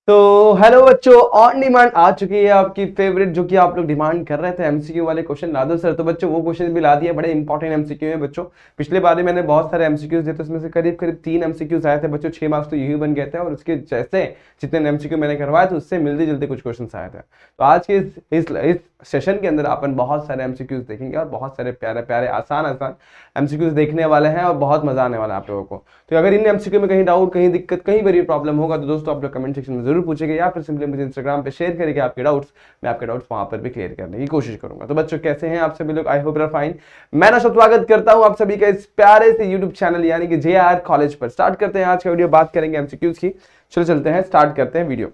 तो हेलो बच्चों, on demand आ चुकी है आपकी फेवरेट, जो कि आप लोग डिमांड कर रहे थे एमसीक्यू वाले क्वेश्चन ला दो सर। तो बच्चों वो क्वेश्चन भी ला दिए, बड़े इंपॉर्टेंट एमसीक्यू है बच्चों। पिछले बार मैंने बहुत सारे एमसीक्यूज दिए थे, उसमें से करीब करीब 3 एमसीक्यूज आए थे बच्चों। 6 मार्क्स तो यही बन गए थे, और उसके जैसे जितने एमसीक्यू मैंने करवाए थे उससे मिलते जुलते कुछ क्वेश्चन आए थे। तो आज के इस सेशन के अंदर अपन बहुत सारे एमसीक्यूज देखेंगे और बहुत सारे प्यारे प्यारे आसान आसान एमसीक्यूज देखने वाले हैं, और बहुत मजा आने वाला है आप लोगों को। तो अगर इन एमसीक्यू में कहीं डाउट, कहीं दिक्कत, कहीं बड़ी प्रॉब्लम होगा तो दोस्तों आप लोग कमेंट सेक्शन में जरूर पूछेंगे, या फिर सिंपली मुझे इंस्टाग्राम पे शेयर करेंगे आपके डाउट्स। मैं आपके डाउट्स वहां पर भी क्लियर करने की कोशिश करूंगा। तो बच्चों कैसे हैं आप सभी लोग? I hope you are fine. मैं ना स्वागत करता हूं आप सभी का इस प्यारे से यूट्यूब चैनल यानी कि JR कॉलेज पर। स्टार्ट करते हैं आज का वीडियो, बात करेंगे एमसीक्यूज की। चलो चलते हैं, स्टार्ट करते हैं वीडियो।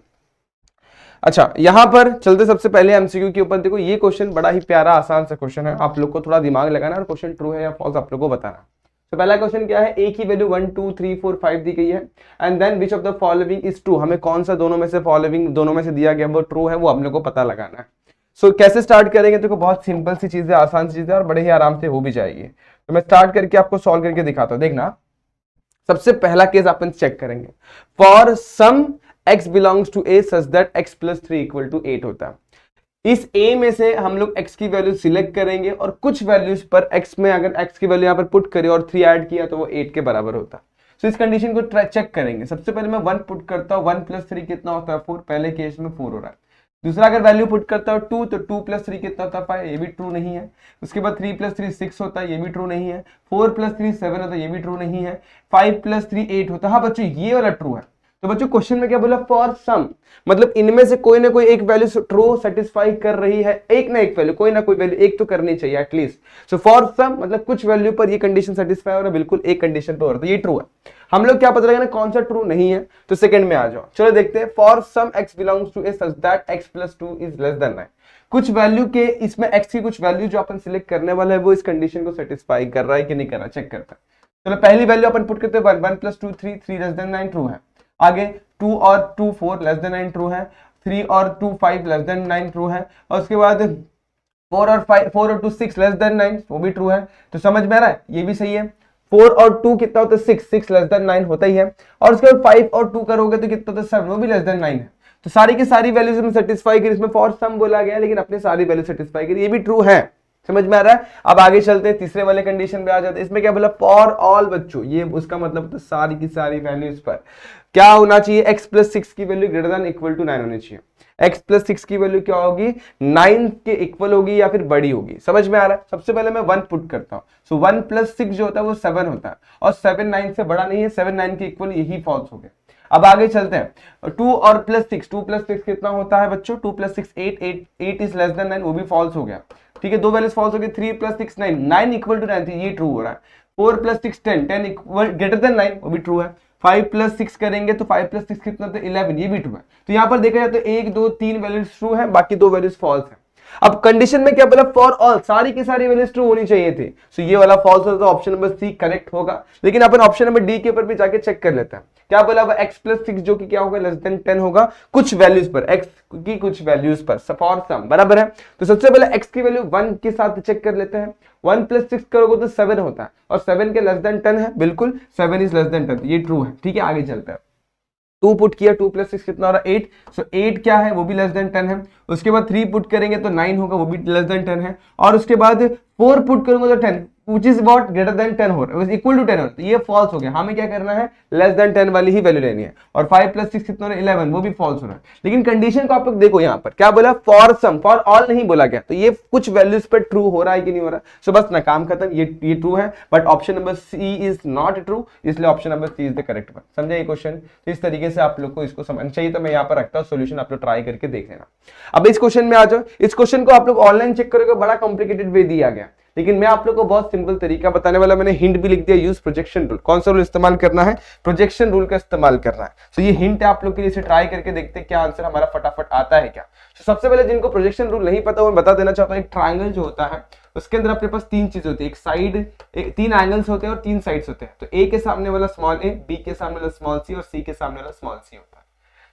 अच्छा, यहां पर चलते सबसे पहले एमसीक्यू के ऊपर। देखो ये क्वेश्चन बड़ा ही प्यारा आसान सा क्वेश्चन है, आप लोग को थोड़ा दिमाग लगाना और क्वेश्चन ट्रू है या फॉल्स आप लोग को बताना। तो पहला क्वेश्चन क्या है, ए की वैल्यू 1 2 3 4 5 दी गई है, and then which of the following is true. हमें कौन सा दोनों में से फॉलोइंग दोनों में से दिया गया वो ट्रू है, वो हम लोग को पता लगाना है। सो कैसे स्टार्ट करेंगे? देखो बहुत सिंपल सी चीज है, आसान सी चीज है, और बड़े ही आराम से हो भी जाएगी। तो मैं स्टार्ट करके आपको सॉल्व करके दिखाता हूं, देखना। सबसे पहला केस अपन चेक करेंगे, for some x belongs to a such that x plus 3 equal to 8 होता है। इस a में से हम लोग x की वैल्यू सिलेक्ट करेंगे, और कुछ वैल्यूज पर x में अगर x की वैल्यू यहां पर पुट करें और 3 ऐड किया तो वो 8 के बराबर होता है। तो इस कंडीशन को चेक करेंगे। सबसे पहले मैं 1 पुट करता हूं, 1 प्लस 3 कितना होता है 4, पहले केस में 4 हो रहा है। दूसरा अगर वैल्यू पुट करता हूं 2, तो 2 प्लस 3 कितना होता है 5, ये भी ट्रू नहीं है। उसके बाद 3 प्लस 3 6 होता है, ये भी ट्रू नहीं है। 4 प्लस 3 7 होता है, ये भी ट्रू नहीं है। 5 प्लस 3 8 होता है। हाँ बच्चों, ये वाला ट्रू है। तो बच्चों क्वेश्चन में क्या बोला, फॉर सम, मतलब इनमें से कोई ना कोई एक वैल्यू ट्रू सेटिस्फाई कर रही है। एक ना एक वैल्यू, कोई ना कोई वैल्यू एक तो करनी चाहिए एटलीस्ट। सो फॉर सम मतलब कुछ वैल्यू पर ये कंडीशन सेटिस्फाई हो रहा है, बिल्कुल एक कंडीशन पर हो रहा है, तो ये ट्रू है। हम लोग क्या पता लगाना कौन सा ट्रू नहीं है, तो सेकंड में आ जाओ। चलो देखते हैं, for some x belongs to a such that x plus 2 is less than 9। कुछ वैल्यू के, इसमें x की कुछ वैल्यू जो अपन सिलेक्ट करने वाला है वो इस कंडीशन को सेटिस्फाई कर रहा है कि नहीं कर रहा, चेक करते हैं। चलो पहली वैल्यू अपन पुट करते हैं 1, 1 प्लस 2 3, 3 लेस देन 9 ट्रू है। आगे 2 और 2 4 लेस देन 9 ट्रू है। 3 और 2 5 लेस देन 9 ट्रू है। और उसके बाद 4 और 2 6 लेस देन 9, वो भी ट्रू है। तो समझ में आ रहा है, ये भी सही है। 4 और 2 कितना होता है 6, 6 लेस देन 9 होता ही है। और उसके बाद 5 और 2 करोगे तो कितना होता है 7, वो भी लेस देन 9 है। तो सारी की सारी वैल्यूज में सेटिस्फाई करी, इसमें फॉर सम बोला गया लेकिन अपने सारी वैल्यू सेटिस्फाई करी, ये भी ट्रू है। समझ में आ रहा है? अब आगे चलते हैं, तीसरे वाले कंडीशन पे आ जाते हैं। इसमें क्या बोला, फॉर ऑल बच्चों, ये उसका मतलब तो सारी की सारी वैल्यूज पर क्या होना चाहिए, x प्लस 6 की value greater than equal to 9 होनी चाहिए। x प्लस 6 की वैल्यू क्या होगी, 9 के इक्वल होगी या फिर बड़ी होगी। समझ में आ रहा है? सबसे पहले मैं 1 पुट करता हूं। सो 1 प्लस 6 जो होता है वो 7 होता है, और 7 9 से बड़ा नहीं है, 7 9 के इक्वल, यही फॉल्स हो गया। अब आगे चलते हैं, 2 और प्लस 6, 2 प्लस 6 कितना होता है बच्चों, 2 प्लस 6 8, 8 इज लेस देन 9, वो भी फॉल्स हो गया। ठीक है, दो वैल्यूज फॉल्स हो गई। 3 प्लस 6 9, 9 इक्वल टू 9, ये ट्रू हो रहा है। 4 प्लस 6 10, 10 इक्वल ग्रेटर देन 9, वो भी ट्रू है। 5 प्लस 6 करेंगे तो 5 प्लस 6 कितना, तो 11, ये भी ट्रू है। तो यहां पर देखा जाए तो 1 2 3 वैल्यूज ट्रू है, बाकी 2 वैल्यूज फॉल्स है। अब कंडीशन में क्या बोला, फॉर ऑल, सारी की सारी वैल्यूज ट्रू होनी चाहिए थी। सो ये वाला फॉल्स होता तो ऑप्शन नंबर सी करेक्ट होगा। लेकिन अपन ऑप्शन नंबर डी के ऊपर भी जाके चेक कर लेते हैं। क्या बोला, x प्लस 6 जो कि क्या होगा, लेस देन 10 होगा कुछ वैल्यूज पर, x की कुछ वैल्यूज पर, फॉर सम बराबर है। तो सबसे पहले x की वैल्यू 1 के साथ चेक कर लेते हैं। 1 प्लस 6 करोगे तो 7 होता है, और 7 के लेस देन 10 है, बिल्कुल 7 इज लेस देन 10, ये ट्रू है। ठीक है, आगे चलते हैं। 2 पुट किया, 2 प्लस 6 कितना हो रहा है 8। सो 8 क्या है, वो भी लेस देन 10 है। उसके बाद 3 पुट करेंगे तो 9 होगा, वो भी लेस देन 10 है। और उसके बाद 4 पुट करूंगा तो 10, which is what greater than 10 हो रहा है, इक्वल टू 10 हो रहा है, तो ये फॉल्स हो गया। हमें क्या करना है, लेस देन 10 वाली ही वैल्यू लेनी है। और 5 प्लस 6 कितना हो रहा है 11, वो भी फॉल्स हो रहा है। लेकिन कंडीशन को आप लोग देखो, यहाँ पर क्या बोला, फॉर सम, फॉर ऑल नहीं बोला गया, तो ये कुछ वैल्यूज पर ट्रू हो रहा है कि नहीं हो रहा। सो बस ना, काम खत्म, ये ट्रू है। But option number C is not true, इसलिए option number C is the correct one. समझे ये क्वेश्चन? तो इस तरीके से आप लोग को इसको समझना चाहिए। तो मैं यहाँ पर रखता हूँ सोल्यूशन, आप लोग ट्राई करके देख लेना। अब इस क्वेश्चन में आ जाओ। इस क्वेश्चन को आप लोग ऑनलाइन चेक करोगे, बड़ा कॉम्प्लिकेटेड वे दिया गया, लेकिन मैं आप लोग को बहुत सिंपल तरीका बताने वाला। मैंने हिंट भी लिख दिया, यूज प्रोजेक्शन रूल। कौन सा रूल इस्तेमाल करना है, प्रोजेक्शन रूल का इस्तेमाल करना है। तो ये हिंट है आप लोग के लिए, इसे ट्राई करके देखते हैं क्या आंसर हमारा फटाफट आता है क्या। तो सबसे पहले जिनको प्रोजेक्शन रूल नहीं पता वो मैं बता देना चाहता हूँ। एक ट्राइंगल जो होता है उसके अंदर अपने पास 3 चीज होती है, एक साइड, 3 एंगल्स होते हैं और 3 साइड्स होते हैं। तो ए के सामने वाला स्मॉल ए, बी के सामने वाला स्मॉल सी, और सी के सामने वाला स्मॉल सी होता है।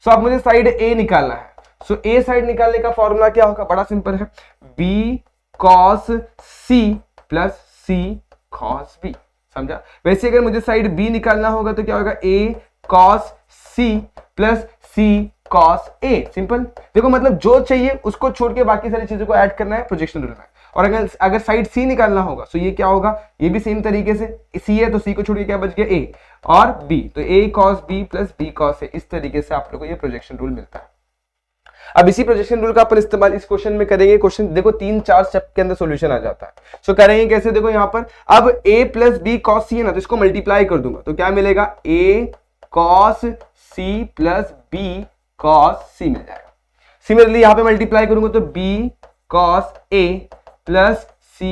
सो अब मुझे साइड ए निकालना है। सो ए साइड निकालने का फॉर्मूला क्या होगा, बड़ा सिंपल है, बी कॉस सी प्लस सी कॉस बी। समझा? वैसे अगर मुझे साइड बी निकालना होगा तो क्या होगा, ए cos C plus C cos A. Simple. देखो मतलब जो चाहिए उसको छोड़ के बाकी सारी चीजों को ऐड करना है प्रोजेक्शन रूल में। और अगर साइड सी निकालना होगा तो ये क्या होगा, ये भी सेम तरीके से सी है तो सी को छोड़ के क्या बच गया ए और बी, तो A cos B plus B cos A. इस तरीके से आप लोगों को ये प्रोजेक्शन रूल मिलता है। अब इसी प्रोजेक्शन रूल का अपन इस्तेमाल इस क्वेश्चन में करेंगे। क्वेश्चन देखो 3-4 स्टेप के अंदर सॉल्यूशन आ जाता है। सो करेंगे कैसे, देखो यहाँ पर अब a प्लस बी कॉस सी है ना, तो इसको मल्टीप्लाई कर दूंगा तो क्या मिलेगा, a cos C plus B cos C मिल जाएगा। सिमिलरली यहाँ पे मल्टीप्लाई करूंगा तो b cos a plus c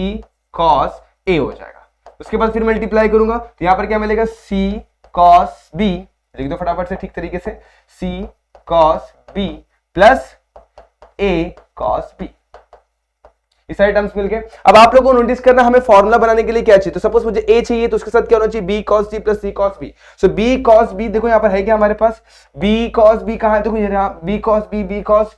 cos a हो जाएगा। उसके बाद फिर मल्टीप्लाई करूंगा तो यहाँ पर क्या मिलेगा, c कॉस b, लिख दो फटाफट से ठीक तरीके से, c cos b plus a cos b। इस सारे टर्म्स मिल गए। अब आप लोगों को नोटिस करना हमें फॉर्मूला बनाने के लिए क्या चाहिए, तो सपोज मुझे a चाहिए तो उसके साथ क्या होना चाहिए, b cos c plus c cos b। सो b cos b, देखो यहाँ पर है क्या हमारे पास, b cos b कहाँ है, देखो ये रहा b cos b, b cos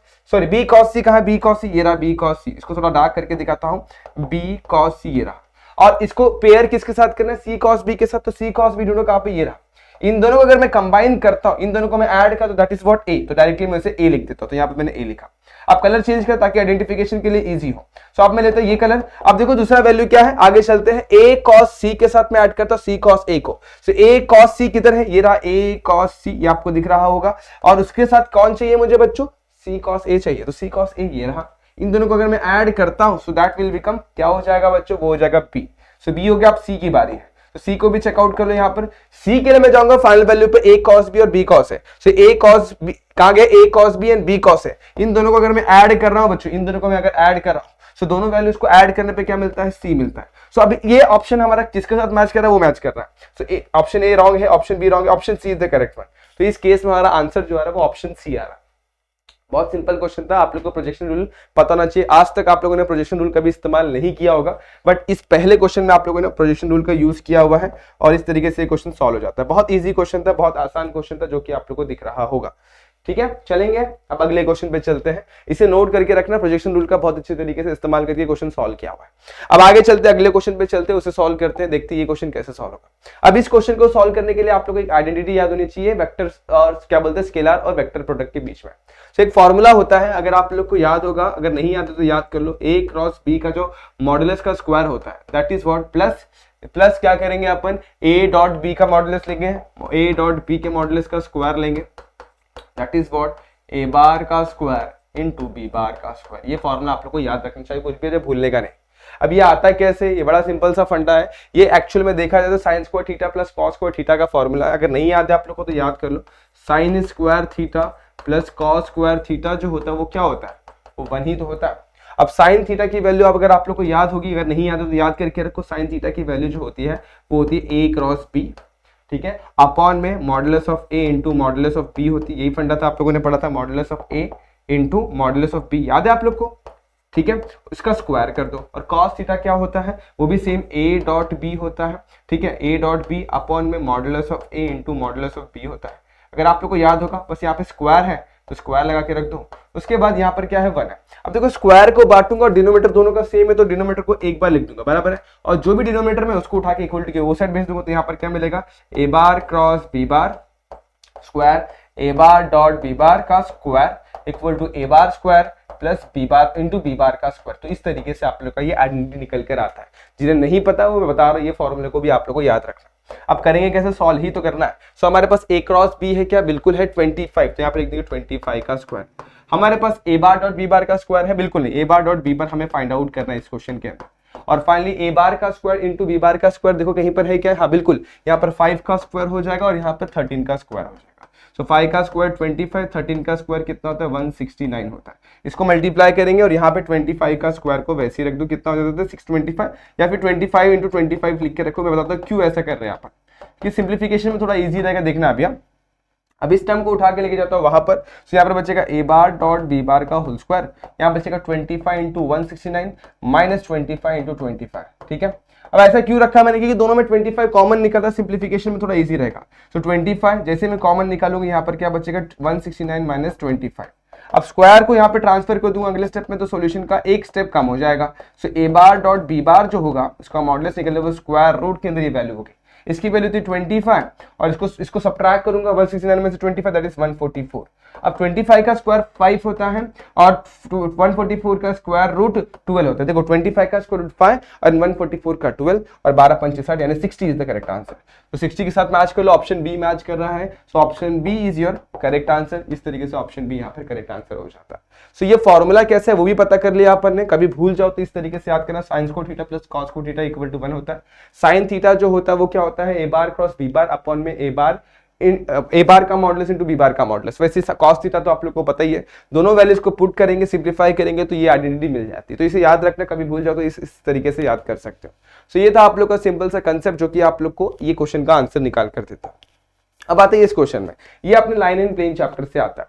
c कहाँ है, b cos c, ये रहा b cos c। इसको थोड़ा डार्क करके दिखाता हूँ, b cos c ये रहा। और इसको पेयर किसके साथ करना है, c cos b के साथ, तो c cos b दोनों कहाँ पे, ये रहा। इन दोनों को अगर मैं कंबाइन करता हूं, इन दोनों को मैं ऐड करता हूं, दैट इज व्हाट ए, तो डायरेक्टली मैं इसे ए लिख देता हूं। तो यहां पे मैंने ए लिखा। अब कलर चेंज कर ताकि आइडेंटिफिकेशन के लिए इजी हो। सो अब मैं लेता हूं ये कलर। अब देखो दूसरा वैल्यू क्या है, आगे चलते हैं, a cos c के साथ मैं ऐड करता हूं c cos a को। सो a cos c किधर है, ये रहा a cos c, ये आपको दिख रहा होगा। और उसके साथ कौन चाहिए मुझे बच्चों, c cos a चाहिए, तो c cos a ये रहा। इन दोनों को अगर मैं ऐड करता हूं सो दैट विल बिकम, क्या हो जाएगा बच्चों, वो हो जाएगा b। सो b हो गया, अब c की बारी है, तो C को भी चेकआउट कर लो। यहाँ पर C के लिए मैं जाऊंगा फाइनल वैल्यू पे, A cos B और B cos है। सो A cos B कहाँ गए, A cos B and B cos है। इन दोनों को अगर मैं ऐड कर रहा हूँ बच्चों, इन दोनों को मैं अगर ऐड कर रहा हूँ, सो दोनों वैल्यूज को ऐड करने पे क्या मिलता है, C मिलता है। सो अब ये ऑप्शन हमारा किसके साथ मैच कर रहा है, वो मैच कर रहा है। सो ऑप्शन ए रॉन्ग है, ऑप्शन बी रॉन्ग है, option C is the correct one. तो इस केस में हमारा आंसर जो आ रहा है वो ऑप्शन सी आ रहा है। बहुत सिंपल क्वेश्चन था, आप लोग को प्रोजेक्शन रूल पता होना चाहिए। आज तक आप लोगों ने प्रोजेक्शन रूल कभी इस्तेमाल नहीं किया होगा, बट इस पहले क्वेश्चन में आप लोगों ने प्रोजेक्शन रूल का यूज किया हुआ है और इस तरीके से क्वेश्चन सॉल्व हो जाता है। बहुत इजी क्वेश्चन था, बहुत आसान क्वेश्चन था, जो कि आप लोग को दिख रहा होगा। ठीक है, चलेंगे अब अगले क्वेश्चन पे चलते हैं। इसे नोट करके रखना, प्रोजेक्शन रूल का बहुत अच्छे तरीके से इस्तेमाल करके क्वेश्चन सॉल्व किया हुआ है। अब आगे चलते हैं, अगले क्वेश्चन पे चलते हैं, उसे सॉल्व करते हैं, देखते हैं ये क्वेश्चन कैसे सॉल्व होगा। अब इस क्वेश्चन को सॉल्व करने के लिए आप लोग को एक आइडेंटिटी याद होनी चाहिए, वेक्टर और क्या बोलते हैं, स्केलर और वेक्टर प्रोडक्ट के बीच में। तो एक फॉर्मूला होता है, अगर आप लोग को याद होगा, अगर नहीं याद है तो याद कर लो, a क्रॉस b का जो मॉडुलस का स्क्वायर होता है दैट इज व्हाट, प्लस क्या करेंगे अपन, a डॉट b का मॉडुलस लेंगे, a डॉट b के मॉडुलस का स्क्वायर लेंगे, दैट इज व्हाट a बार का स्क्वायर इनटू b बार का स्क्वायर। ये फॉर्मूला आप लोग को याद रखना चाहिए, कुछ भी भूलने का नहीं। अब ये आता है कैसे, ये बड़ा सिंपल सा फंडा है। ये एक्चुअल में देखा जाए तो sign square theta plus cos square theta का फॉर्मूला है। अगर नहीं याद है आप लोग को तो याद कर लो, sine square theta plus cos square theta जो होता है वो क्या होता है, वो 1 ही तो होता है। अब साइन थीटा की वैल्यू अब अगर आप लोग को याद होगी, अगर नहीं याद है तो याद करके रखो, साइन थीटा की वैल्यू जो होती है वो होती है a क्रॉस b, ठीक है, अपॉन में modulus of a into modulus of b होती है। यही फंडा था, आप लोगों ने पढ़ा था, modulus of a into modulus of b, याद है आप लोग को, ठीक है। इसका स्क्वायर कर दो। और cos थीटा क्या होता है, वो भी सेम a डॉट b होता है, ठीक है, a डॉट b अपॉन में modulus of a into modulus of b होता है। अगर आप लोग को याद होगा, बस यहाँ पे स्क्वायर है तो स्क्वायर लगा के रख दो। उसके बाद यहाँ पर क्या है, 1 है। अब देखो स्क्वायर को बांटूंगा और डिनोमीटर दोनों का सेम है तो डिनोमीटर को एक बार लिख दूंगा, बराबर है। और जो भी डिनोमीटर में उसको उठा के इक्वल टू के वो साइड भेज दूंगा, तो यहाँ पर क्या मिलेगा, a bar cross b bar square, a bar dot b bar का square equal to a bar square plus b bar into b bar का स्क्वायर। तो इस तरीके से आप लोग का ये आइडेंटिटी निकल कर आता है। जिन्हें नहीं पता वो मैं बता रहा हूँ, ये फॉर्मूले को भी आप लोग को याद रखना। अब करेंगे कैसे, सॉल्व ही तो करना है। सो हमारे पास a क्रॉस b है क्या, बिल्कुल है 25, तो यहाँ पर लिख देंगे 25 का स्क्वायर। हमारे पास a bar dot b bar का स्क्वायर है, बिल्कुल नहीं, a बार डॉट b बार हमें फाइंड आउट करना है इस क्वेश्चन के अंदर। और फाइनली a बार का स्क्वायर इंटू b बार का स्क्वायर, देखो कहीं पर है क्या, हाँ बिल्कुल, यहाँ पर 5 का स्क्वायर हो जाएगा और यहाँ पर 13 का स्क्वायर हो जाएगा। सो 5 का स्क्वायर 25, 13 का स्क्वायर कितना होता है, 169 होता है। इसको मल्टीप्लाई करेंगे और यहाँ पे 25 का स्क्वायर को वैसे ही रख दो, कितना हो जाता है 625, या फिर 25 इंटू 25 लिख के रखो। मैं बताता हूँ क्यों ऐसा कर रहे हैं आप, कि सिंप्लीफिकेशन में थोड़ा इजी रहेगा, देखना अभी। अब इस टर्म को उठा के लेके जाता हूँ वहां पर, तो यहाँ पर बचेगा a bar dot b bar का होल स्क्वायर, यहाँ बचेगा 25 इंटू 169 माइनस 25 इंटू 25, ठीक है। अब ऐसा क्यों रखा मैंने, क्योंकि दोनों में 25 कॉमन निकलता है, सिंप्लीफिकेशन में थोड़ा इजी रहेगा। सो 25 जैसे मैं कॉमन निकालूंगा, यहाँ पर क्या बचेगा 169 माइनस 25। अब स्क्वायर को यहाँ पे ट्रांसफर कर दूंगा अगले स्टेप में, तो सॉल्यूशन का एक स्टेप कम हो जाएगा। सो a बार डॉट b बार जो होगा उसका मॉडुलस निकलने वो स्क्वायर रूट के अंदर ये वैल्यू होगी। इसकी वैल्यू थी 25 और इसको सब्ट्रैक्ट करूंगा 169 में से 25 दैट इज 144। अब 25 का स्क्वायर 5 होता है और 144 का स्क्वायर रूट 12 होता है। देखो 25 का स्क्वायर रूट 5 और 144 का 12 और 12 5 60 यानी 60 इज द करेक्ट आंसर। तो 60 के साथ मैच कर लो, ऑप्शन बी मैच कर रहा है, so option B is your correct answer. इस तरीके से ऑप्शन बी यहाँ पर करेक्ट आंसर हो जाता है। सो ये फॉर्मूला कैसे है वो भी पता कर लिया अपन ने, कभी भूल जाओ तो इस तरीके से याद करना, sine square theta plus cos square theta equal to 1 होता है। साइन थीटा जो होता है वो क्या होता है, A bar cross B bar upon में ए बार का मॉडुलस इनटू बी बार का मॉडुलस। वैसे कॉस थीटा तो आप लोग को पता ही है, दोनों वैल्यूज को पुट करेंगे सिंप्लीफाई करेंगे तो ये आइडेंटिटी मिल जाती है। तो इसे याद रखना, कभी भूल जाओ तो इस तरीके से याद कर सकते हो। सो ये था आप लोग का सिंपल सा कंसेप्ट जो कि आप लोग को ये क्वेश्चन का आंसर निकाल कर देता है। अब आते हैं इस क्वेश्चन में, ये अपने लाइन एंड प्लेन चैप्टर से आता है।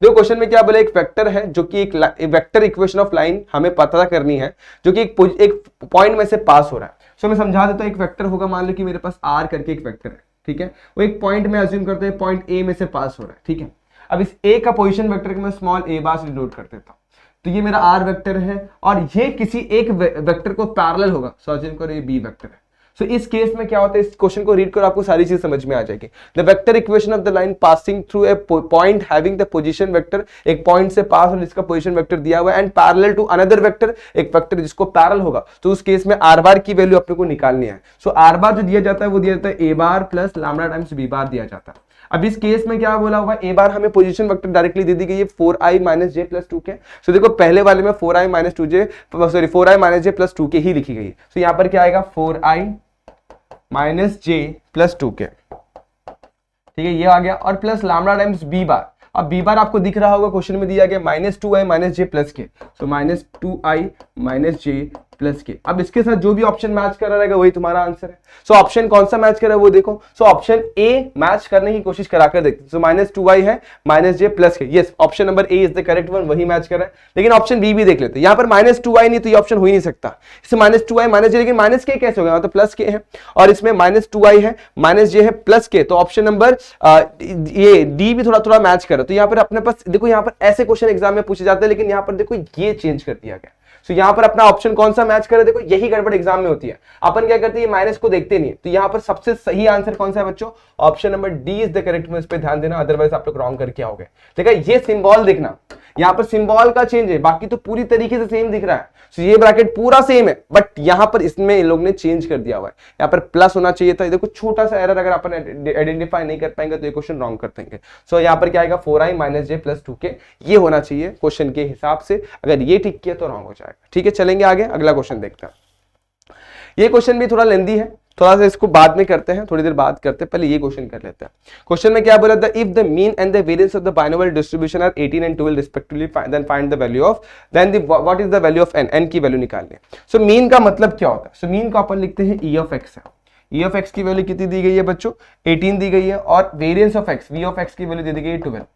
देखो क्वेश्चन में क्या बोला, एक वेक्टर है जो कि एक वेक्टर इक्वेशन ऑफ लाइन हमें पता करनी है जो कि एक पॉइंट में से पास हो रहा है। सो मैं समझा देता हूं, एक वेक्टर होगा, मान लो कि मेरे पास आर करके एक वेक्टर है, ठीक है, वो एक पॉइंट में अज्यूम करते हैं पॉइंट ए में से पास हो रहा है, ठीक है। अब इस ए का पोजीशन वेक्टर को मैं स्मॉल ए बार से डिनोट कर देता हूं, तो ये मेरा आर वेक्टर है और ये किसी एक वेक्टर को पैरेलल होगा, सो अज्यूम करो ये बी वेक्टर है। सो इस केस में क्या होता है, इस क्वेश्चन को रीड करो आपको सारी चीज समझ में आ जाएगी। The vector equation of the line passing through a point having the position vector, एक पॉइंट से पास और जिसका पोजीशन वेक्टर दिया हुआ है, and parallel to another vector, एक वेक्टर जिसको पैरेलल होगा, तो उस केस में आर बार की वैल्यू अपने को निकालनी है। सो आर बार जो दिया जाता है वो दिया जाता है A bar plus lambda times B bar दिया जाता है। अब इस केस में क्या बोला हुआ, ए बार हमें पोजीशन वेक्टर डायरेक्टली दे दी गई है 4i माइनस जे प्लस 2 के। सो देखो पहले वाले में 4i माइनस 2 प्लस 2 के ही लिखी गई है। सो यहाँ पर क्या आएगा 4i माइनस जे प्लस 2 के, ठीक है, ये आ गया, और plus lambda times B bar. अब बी बार आपको दिख रहा होगा क्वेश्चन में दिया गया -2i माइनस जे प्लस के, सो -2i माइनस जे प्लस के। अब इसके साथ जो भी ऑप्शन मैच कर रहेगा वही तुम्हारा आंसर है। सो ऑप्शन कौन सा मैच कर रहा है वो देखो। सो ऑप्शन ए मैच करने की कोशिश कराकर देखते हैं। सो -2i है माइनस जे प्लस के, yes option number A is the correct one, वही मैच कर रहा है। लेकिन ऑप्शन बी भी देख लेते हैं, यहाँ पर -2i नहीं तो ये ऑप्शन हो ही नहीं सकता। इसे -2i माइनस जे, लेकिन माइनस के कैसे होगा, मतलब प्लस के है और इसमें -2i है माइनस जे है प्लस के, तो ऑप्शन नंबर ये डी भी थोड़ा मैच कर रहा है। तो यहाँ पर अपने पास देखो, यहाँ पर ऐसे क्वेश्चन एग्जाम में पूछे जाते हैं, लेकिन यहाँ पर देखो ये चेंज कर दिया गया। तो यहाँ पर अपना ऑप्शन कौन सा मैच करे, देखो यही गड़बड़ एग्जाम में होती है। अपन क्या करते हैं, ये माइनस को देखते नहीं, तो यहाँ पर सबसे सही आंसर कौन सा है बच्चों, option number D is the correct one. इस पे ध्यान देना, अदरवाइज आप लोग रॉन्ग करके आओगे। देखा ये सिंबल देखना, यहाँ पर सिंबल का चेंज है, बाकी तो पूरी तरीके से सेम दिख रहा है। तो ये ब्रैकेट पूरा सेम है, बट यहाँ पर इसमें इन लोग ने चेंज कर दिया हुआ है, यहाँ पर प्लस होना चाहिए था। देखो छोटा सा एरर अगर अपन आइडेंटिफाई नहीं कर पाएंगे तो ये क्वेश्चन रॉन्ग कर देंगे। सो यहाँ पर क्या आएगा 4i माइनस जे प्लस 2 के, ये होना चाहिए क्वेश्चन के हिसाब से। अगर ये ठीक किया तो रॉन्ग हो जाएगा। ठीक है, चलेंगे आगे, अगला क्वेश्चन देखते हैं। ये क्वेश्चन भी थोड़ा लेंदी है, थोड़ा सा इसको बाद में करते हैं, थोड़ी देर बाद करते हैं, पहले ये क्वेश्चन कर लेते हैं। क्वेश्चन में क्या बोला था, if the mean and the variance of the binomial distribution are 18 and 12 respectively, then find the value of, then what is the value of n की वैल्यू निकालनी है। सो मीन का मतलब क्या होता है, सो मीन को अपन लिखते हैं e ऑफ x है। e ऑफ x की वैल्यू कितनी दी गई है बच्चों, 18 दी गई है, और variance of x, v of x की वैल्यू दे दी गई है 12।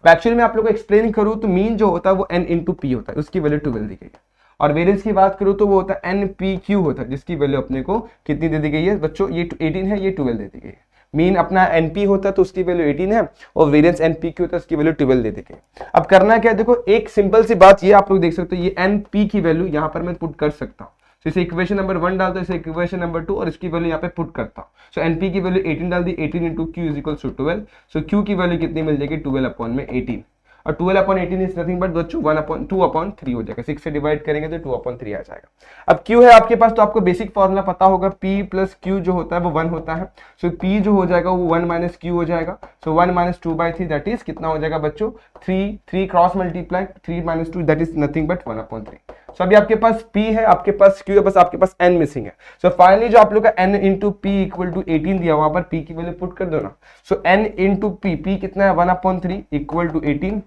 एक्चुअली मैं आप लोगों को एक्सप्लेन करूं तो मीन जो होता है वो n इंटू p होता है, उसकी वैल्यू 12 दी गई है। और वेरिएंस की बात करूं तो वो होता है npq होता है, जिसकी वैल्यू अपने को कितनी दे दी गई है बच्चों, ये 18 है, ये 12 दे दी गई है। मीन अपना np होता है तो उसकी वैल्यू 18 है, और वेरिएंस npq होता है उसकी वैल्यू 12 दे दी गई है। अब करना क्या है, देखो एक सिंपल सी बात ये आप लोग देख सकते हो, ये np की वैल्यू यहाँ पर मैं पुट कर सकता हूँ। तो इसे इक्वेशन नंबर 1 डालता हूँ, इसे इक्वेशन नंबर 2, और इसकी वैल्यू यहाँ पे पुट करता हूँ। सो np की वैल्यू 18 डाल दी, 18 into q is equal to 12। So q की वैल्यू कितनी मिल जाएगी, 12 अपॉन में 18, और 12 अपॉन 18 इज नथिंग बट बच्चों 2 अपॉन 3 हो जाएगा। 6 से डिवाइड करेंगे तो 2 अपॉन 3 आ जाएगा। अब q है आपके पास, तो आपको बेसिक फॉर्मूला पता होगा, p प्लस q जो होता है वो 1 होता है। सो p जो हो जाएगा वो 1 माइनस q हो जाएगा। सो 1 माइनस 2/3 दैट इज कितना हो जाएगा बच्चों, 3 cross multiply 3 minus 2 that is nothing but 1 upon 3। सो अभी आपके पास p है, आपके पास q है, बस आपके पास n मिसिंग है। सो फाइनली जो आप लोग का n into p equal to 18 दिया, वहां पर p की वैल्यू पुट कर दो ना। सो n इंटू p कितना है 1 upon 3 equal to 18।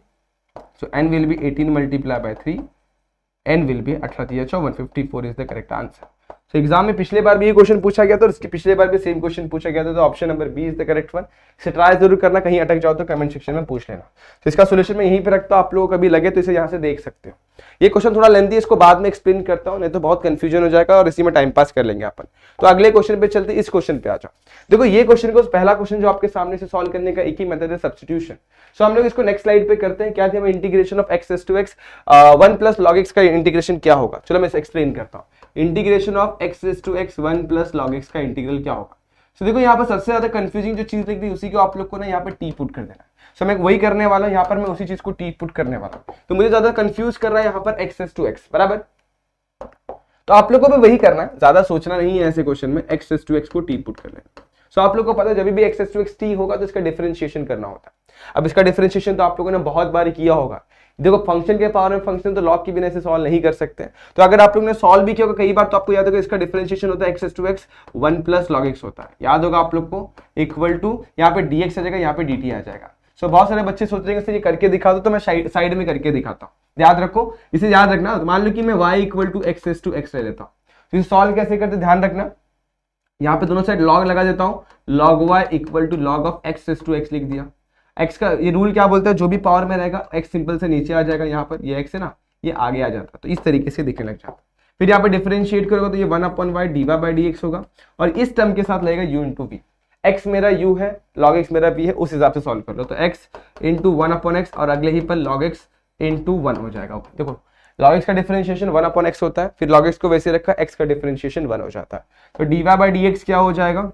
So n will be 18 multiplied by 3, n will be 18 154 is the correct answer. So exam में पिछले बार भी ये क्वेश्चन पूछा गया था और इसके पिछले बार भी सेम क्वेश्चन पूछा गया था, तो option number B is the correct one. इसे ट्राई जरूर करना, कहीं अटक जाओ तो कमेंट सेक्शन में पूछ लेना। तो इसका सोल्यूशन मैं यहीं पे रखता हूँ, आप लोगों को कभी लगे तो इसे यहाँ से देख सकते हो। ये क्वेश्चन थोड़ा लेंथी है, इसको बाद में एक्सप्लेन करता हूँ, नहीं तो बहुत कंफ्यूजन हो जाएगा और इसी में टाइम पास कर लेंगे अपन। तो अगले क्वेश्चन पे चलते, इस क्वेश्चन पे आ जाओ। देखो ये क्वेश्चन को, पहला क्वेश्चन जो आपके सामने से सॉल्व करने का एक ही मेथड है, सब्स्टिट्यूशन। सो हम लोग इसको नेक्स्ट स्लाइड पे करते हैं। क्या थी, integration of x to x 1 plus log x का इंटीग्रेशन क्या होगा, चलो मैं इसे एक्सप्लेन करता हूँ। Integration of x to x 1 plus log x का इंटीग्रल क्या होगा। सो देखो यहाँ पर सबसे ज्यादा कंफ्यूजिंग जो चीज लिख दी उसी को आप लोग को ना यहाँ पर टी पुट कर देना है। सो मैं वही करने वाला हूँ, यहाँ पर मैं उसी चीज को टी पुट करने वाला हूँ। तो मुझे ज्यादा कंफ्यूज कर रहा है यहाँ पर एक्स टू एक्स बराबर, तो आप लोग को भी वही करना है, ज्यादा सोचना नहीं है ऐसे क्वेश्चन में, एक्स टू एक्स को टी पुट कर लेना। सो आप लोग को पता है जब भी एक्स टू एक्स टी होगा तो इसका डिफरेंशिएशन करना होता है। अब इसका डिफरेंशिएशन तो आप लोगों ने बहुत बार किया होगा। देखो फंक्शन के पावर में फंक्शन तो लॉग के बिना इसे सॉल्व नहीं कर सकते, तो अगर आप लोगों ने सॉल्व भी किया होगा कई बार तो आपको याद होगा इसका डिफरेंशिएशन होता है x to x 1 plus log x होता है, याद होगा आप लोग को, इक्वल टू यहाँ पे dx आ जाएगा, यहाँ पे dt आ जाएगा। सो बहुत सारे बच्चे सोच रहे हैं ये करके दिखा दो, तो मैं साइड में करके दिखाता हूँ। याद रखो, इसे याद रखना। तो मान लो कि मैं y इक्वल टू एक्स ले लेता हूँ, तो सॉल्व कैसे करते ध्यान रखना। यहाँ पे दोनों साइड log लगा देता हूँ, log y equal to log of x to x लिख दिया। x का ये रूल क्या बोलता है, जो भी पावर में रहेगा x सिंपल से नीचे आ जाएगा, यहाँ पर ये x है ना, ये आगे आ जाता है, तो इस तरीके से दिखने लग जाता है। फिर यहाँ पे डिफरेंशिएट करोगे तो ये 1/y dy बाई dx होगा, और इस टर्म के साथ लगेगा u इंटू v। x मेरा u है, log x मेरा v है, उस हिसाब से सॉल्व कर लो। तो x इंटू 1/x और अगले ही पर log x इंटू 1 हो जाएगा। देखो log x का डिफरेंशिएशन 1/x होता है, फिर log x को वैसे रखा, x का डिफरेंशिएशन 1 हो जाता है। तो dy बाई dx क्या हो जाएगा,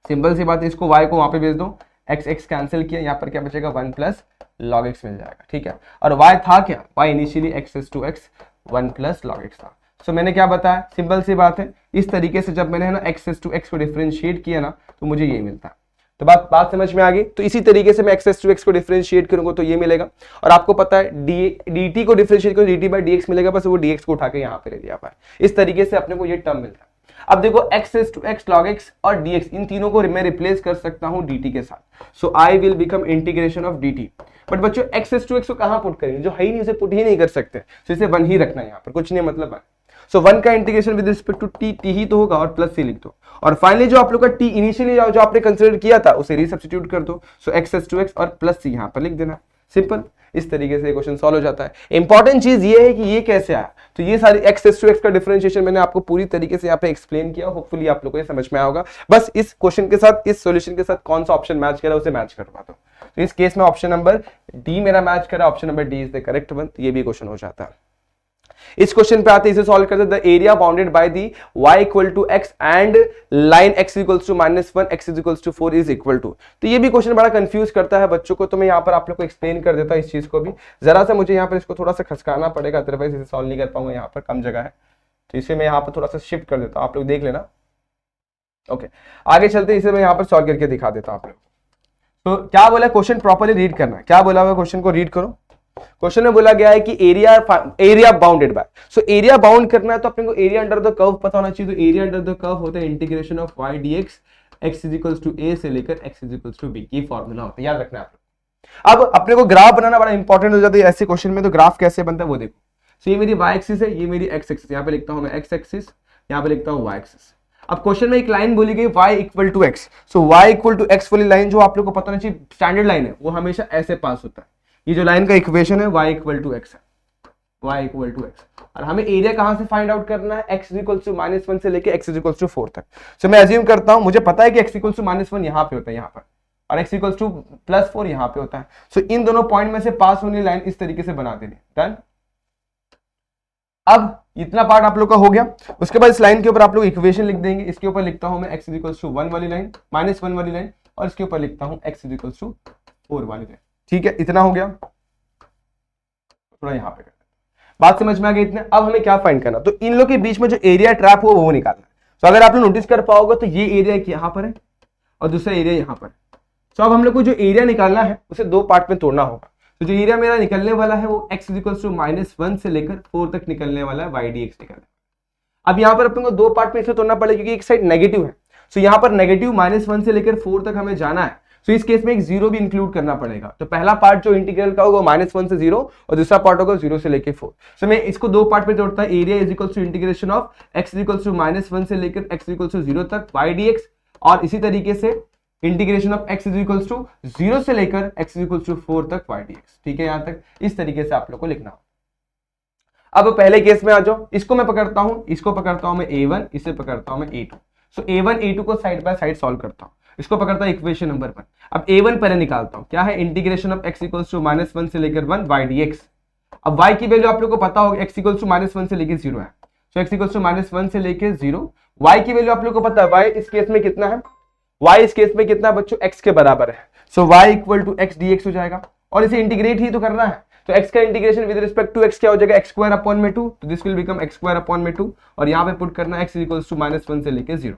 सिंपल सी बात है, इसको y को वहां पे भेज दो, x कैंसिल किया, यहाँ पर क्या बचेगा 1 प्लस log x मिल जाएगा, ठीक है। और y था क्या, y initially x to x 1 plus log x था। सो मैंने क्या बताया, सिंपल सी बात है, इस तरीके से जब मैंने है ना एक्स टू एक्स को डिफरेंशिएट किया ना तो मुझे ये मिलता है। तो बात समझ में आ गई। तो इसी तरीके से मैं एक्स टू एक्स को डिफरेंशिएट करूंगा तो ये मिलेगा, और आपको पता है dt को डिफरेंशिएट करो dt बाई dx मिलेगा, बस वो dx को उठा के यहाँ पे ले दिया है। इस तरीके से अपने को ये टर्म मिलता है। अब देखो x to x log x और dx, इन तीनों को मैं रिप्लेस कर सकता हूँ dt के साथ। So I will become integration of dt। But बच्चों एक्स टू एक्स को कहाँ पुट करेंगे, जो है ही नहीं उसे पुट ही नहीं कर सकते, तो इसे 1 ही रखना है, यहाँ पर कुछ नहीं मतलब 1। सो 1 का integration with respect to T ही तो होगा, और प्लस सी लिख दो, और फाइनली जो आप लोग का टी इनिशियली जो आपने कंसीडर किया था उसे रीसब्स्टिट्यूट कर दो। सो एक्स टू एक्स और प्लस सी यहाँ पर लिख देना, सिंपल। इस तरीके से क्वेश्चन सॉल्व हो जाता है। इंपॉर्टेंट चीज ये है कि ये कैसे आया, तो ये सारी एक्स टू एक्स का डिफरेंशिएशन मैंने आपको पूरी तरीके से यहाँ पे एक्सप्लेन किया, होपफुली आप लोगों को ये समझ में आया होगा। बस इस क्वेश्चन के साथ, इस सॉल्यूशन के साथ कौन सा ऑप्शन मैच करा उसे मैच करवा दो। तो इस केस में ऑप्शन नंबर डी मेरा मैच करा, option number D is the correct one. ये भी क्वेश्चन हो जाता है। इस क्वेश्चन पे आते हैं, इसे सॉल्व करते हैं। The area bounded by the y equal to x and line x equals to -1 x equals to 4 is equal to. तो ये भी क्वेश्चन बड़ा कंफ्यूज करता है बच्चों को, तो मैं यहाँ पर आप लोग को एक्सप्लेन कर देता हूँ इस चीज को भी। जरा सा मुझे यहाँ पर इसको थोड़ा सा खसकाना पड़ेगा, अदरवाइज इसे सॉल्व नहीं कर पाऊंगा, यहाँ पर कम जगह है, तो इसे मैं यहाँ पर थोड़ा सा शिफ्ट कर देता हूँ, आप लोग देख लेना। ओके आगे चलते, इसे मैं यहाँ पर सॉल्व करके दिखा देता हूँ आप लोग। तो क्या बोला, क्वेश्चन प्रॉपर्ली रीड करना, क्या बोला हुआ क्वेश्चन को रीड करो। क्वेश्चन में बोला गया है कि area bounded bye, so area bound करना है तो अपने को एरिया अंडर द कर्व पता होना चाहिए। तो एरिया अंडर द कर्व होता है integration of y dx x is equals to a से लेकर x is equals to b, ये फॉर्मूला होता है, याद रखना है आप लोग। अब अपने को ग्राफ बनाना बड़ा इंपॉर्टेंट हो जाता है ऐसे क्वेश्चन में, तो ग्राफ कैसे बनता है वो देखो। सो ये मेरी y एक्सिस है, ये मेरी x एक्सिस, यहाँ पे लिखता हूँ मैं x एक्सिस, यहाँ पे लिखता हूँ y एक्सिस। अब क्वेश्चन में एक लाइन बोली गई y equal to x, so y equal to x वाली लाइन जो आप लोग को पता होना चाहिए स्टैंडर्ड लाइन है, वो हमेशा ऐसे पास होता है। ये जो लाइन का इक्वेशन है y इक्वल टू x है, y इक्वल टू x, और हमें एरिया कहां से फाइंड आउट करना है, x इक्वल टू -1 से लेके x इक्वल टू 4 तक। सो मैं अज्यूम करता हूं, मुझे पता है कि x इक्वल टू -1 यहाँ पे होता है, यहाँ पर, और x इक्वल टू +4 यहाँ पे होता है। सो इन दोनों पॉइंट में से पास होने लाइन इस तरीके से बना देनी। डन। अब इतना पार्ट आप लोग का हो गया। उसके बाद इस लाइन के ऊपर आप लोग इक्वेशन लिख देंगे। इसके ऊपर लिखता हूं मैं x इक्वल टू 1 वाली लाइन, -1 वाली लाइन, और इसके ऊपर लिखता हूं x इक्वल टू 4 वाली लाइन। ठीक है, इतना हो गया। थोड़ा यहाँ पे कर, बात समझ में आ गई इतने। अब हमें क्या फाइंड करना, तो इन लोग के बीच में जो एरिया ट्रैप हो वो निकालना। तो अगर आप लोग नोटिस कर पाओगे तो ये एरिया यहाँ पर है और दूसरा एरिया यहाँ पर। तो अब हम लोग को जो एरिया निकालना है उसे दो पार्ट में तोड़ना होगा। तो जो एरिया मेरा निकलने वाला है वो x इक्वल्स टू -1 से लेकर 4 तक निकलने वाला है, y dx निकलने। अब यहाँ पर अपने को दो पार्ट में इसे तोड़ना पड़ेगा क्योंकि एक साइड नेगेटिव है। सो यहाँ पर नेगेटिव -1 से लेकर 4 तक हमें जाना है। तो इस केस में एक जीरो भी इंक्लूड करना पड़ेगा। तो पहला पार्ट जो इंटीग्रल का होगा -1 से 0 और दूसरा पार्ट होगा 0 से लेकर 4। सो मैं इसको दो पार्ट में तोड़ता है। Area is equals to integration of x equals to -1 से लेकर x इक्वल्स टू 0 तक y dx, और इसी तरीके से integration of x equals to 0 से लेकर x इक्वल्स टू 4 तक y dx। ठीक है, यहां तक इस तरीके से आप लोग को लिखना हो। अब पहले केस में आ जाओ, इसको मैं पकड़ता हूं, इसको पकड़ता हूं मैं a1, इसे पकड़ता हूं मैं a2। सो a1 a2 को साइड बाय साइड सॉल्व करता हूं। इसको पकड़ता है इक्वेशन नंबर 1। अब a1 पहले निकालता हूं, क्या है, integration of x equals to -1 से लेकर 1 y dx। अब y की वैल्यू आप लोग को पता होगा, x इक्वल्स टू -1 से लेकर 0 है। सो x इक्वल्स टू -1 से लेकर 0, y की वैल्यू आप लोग को पता है, y इस केस में कितना है, y इस केस में कितना बच्चों x के बराबर है, so y equal to x dx हो जाएगा, और इसे इंटीग्रेट ही तो करना है, तो x का integration with respect to x क्या हो जाएगा, x स्क्वायर अपॉन में 2, तो this will become x square upon में 2, और यहाँ पे पुट करना x इक्वल्स टू -1 से लेके 0।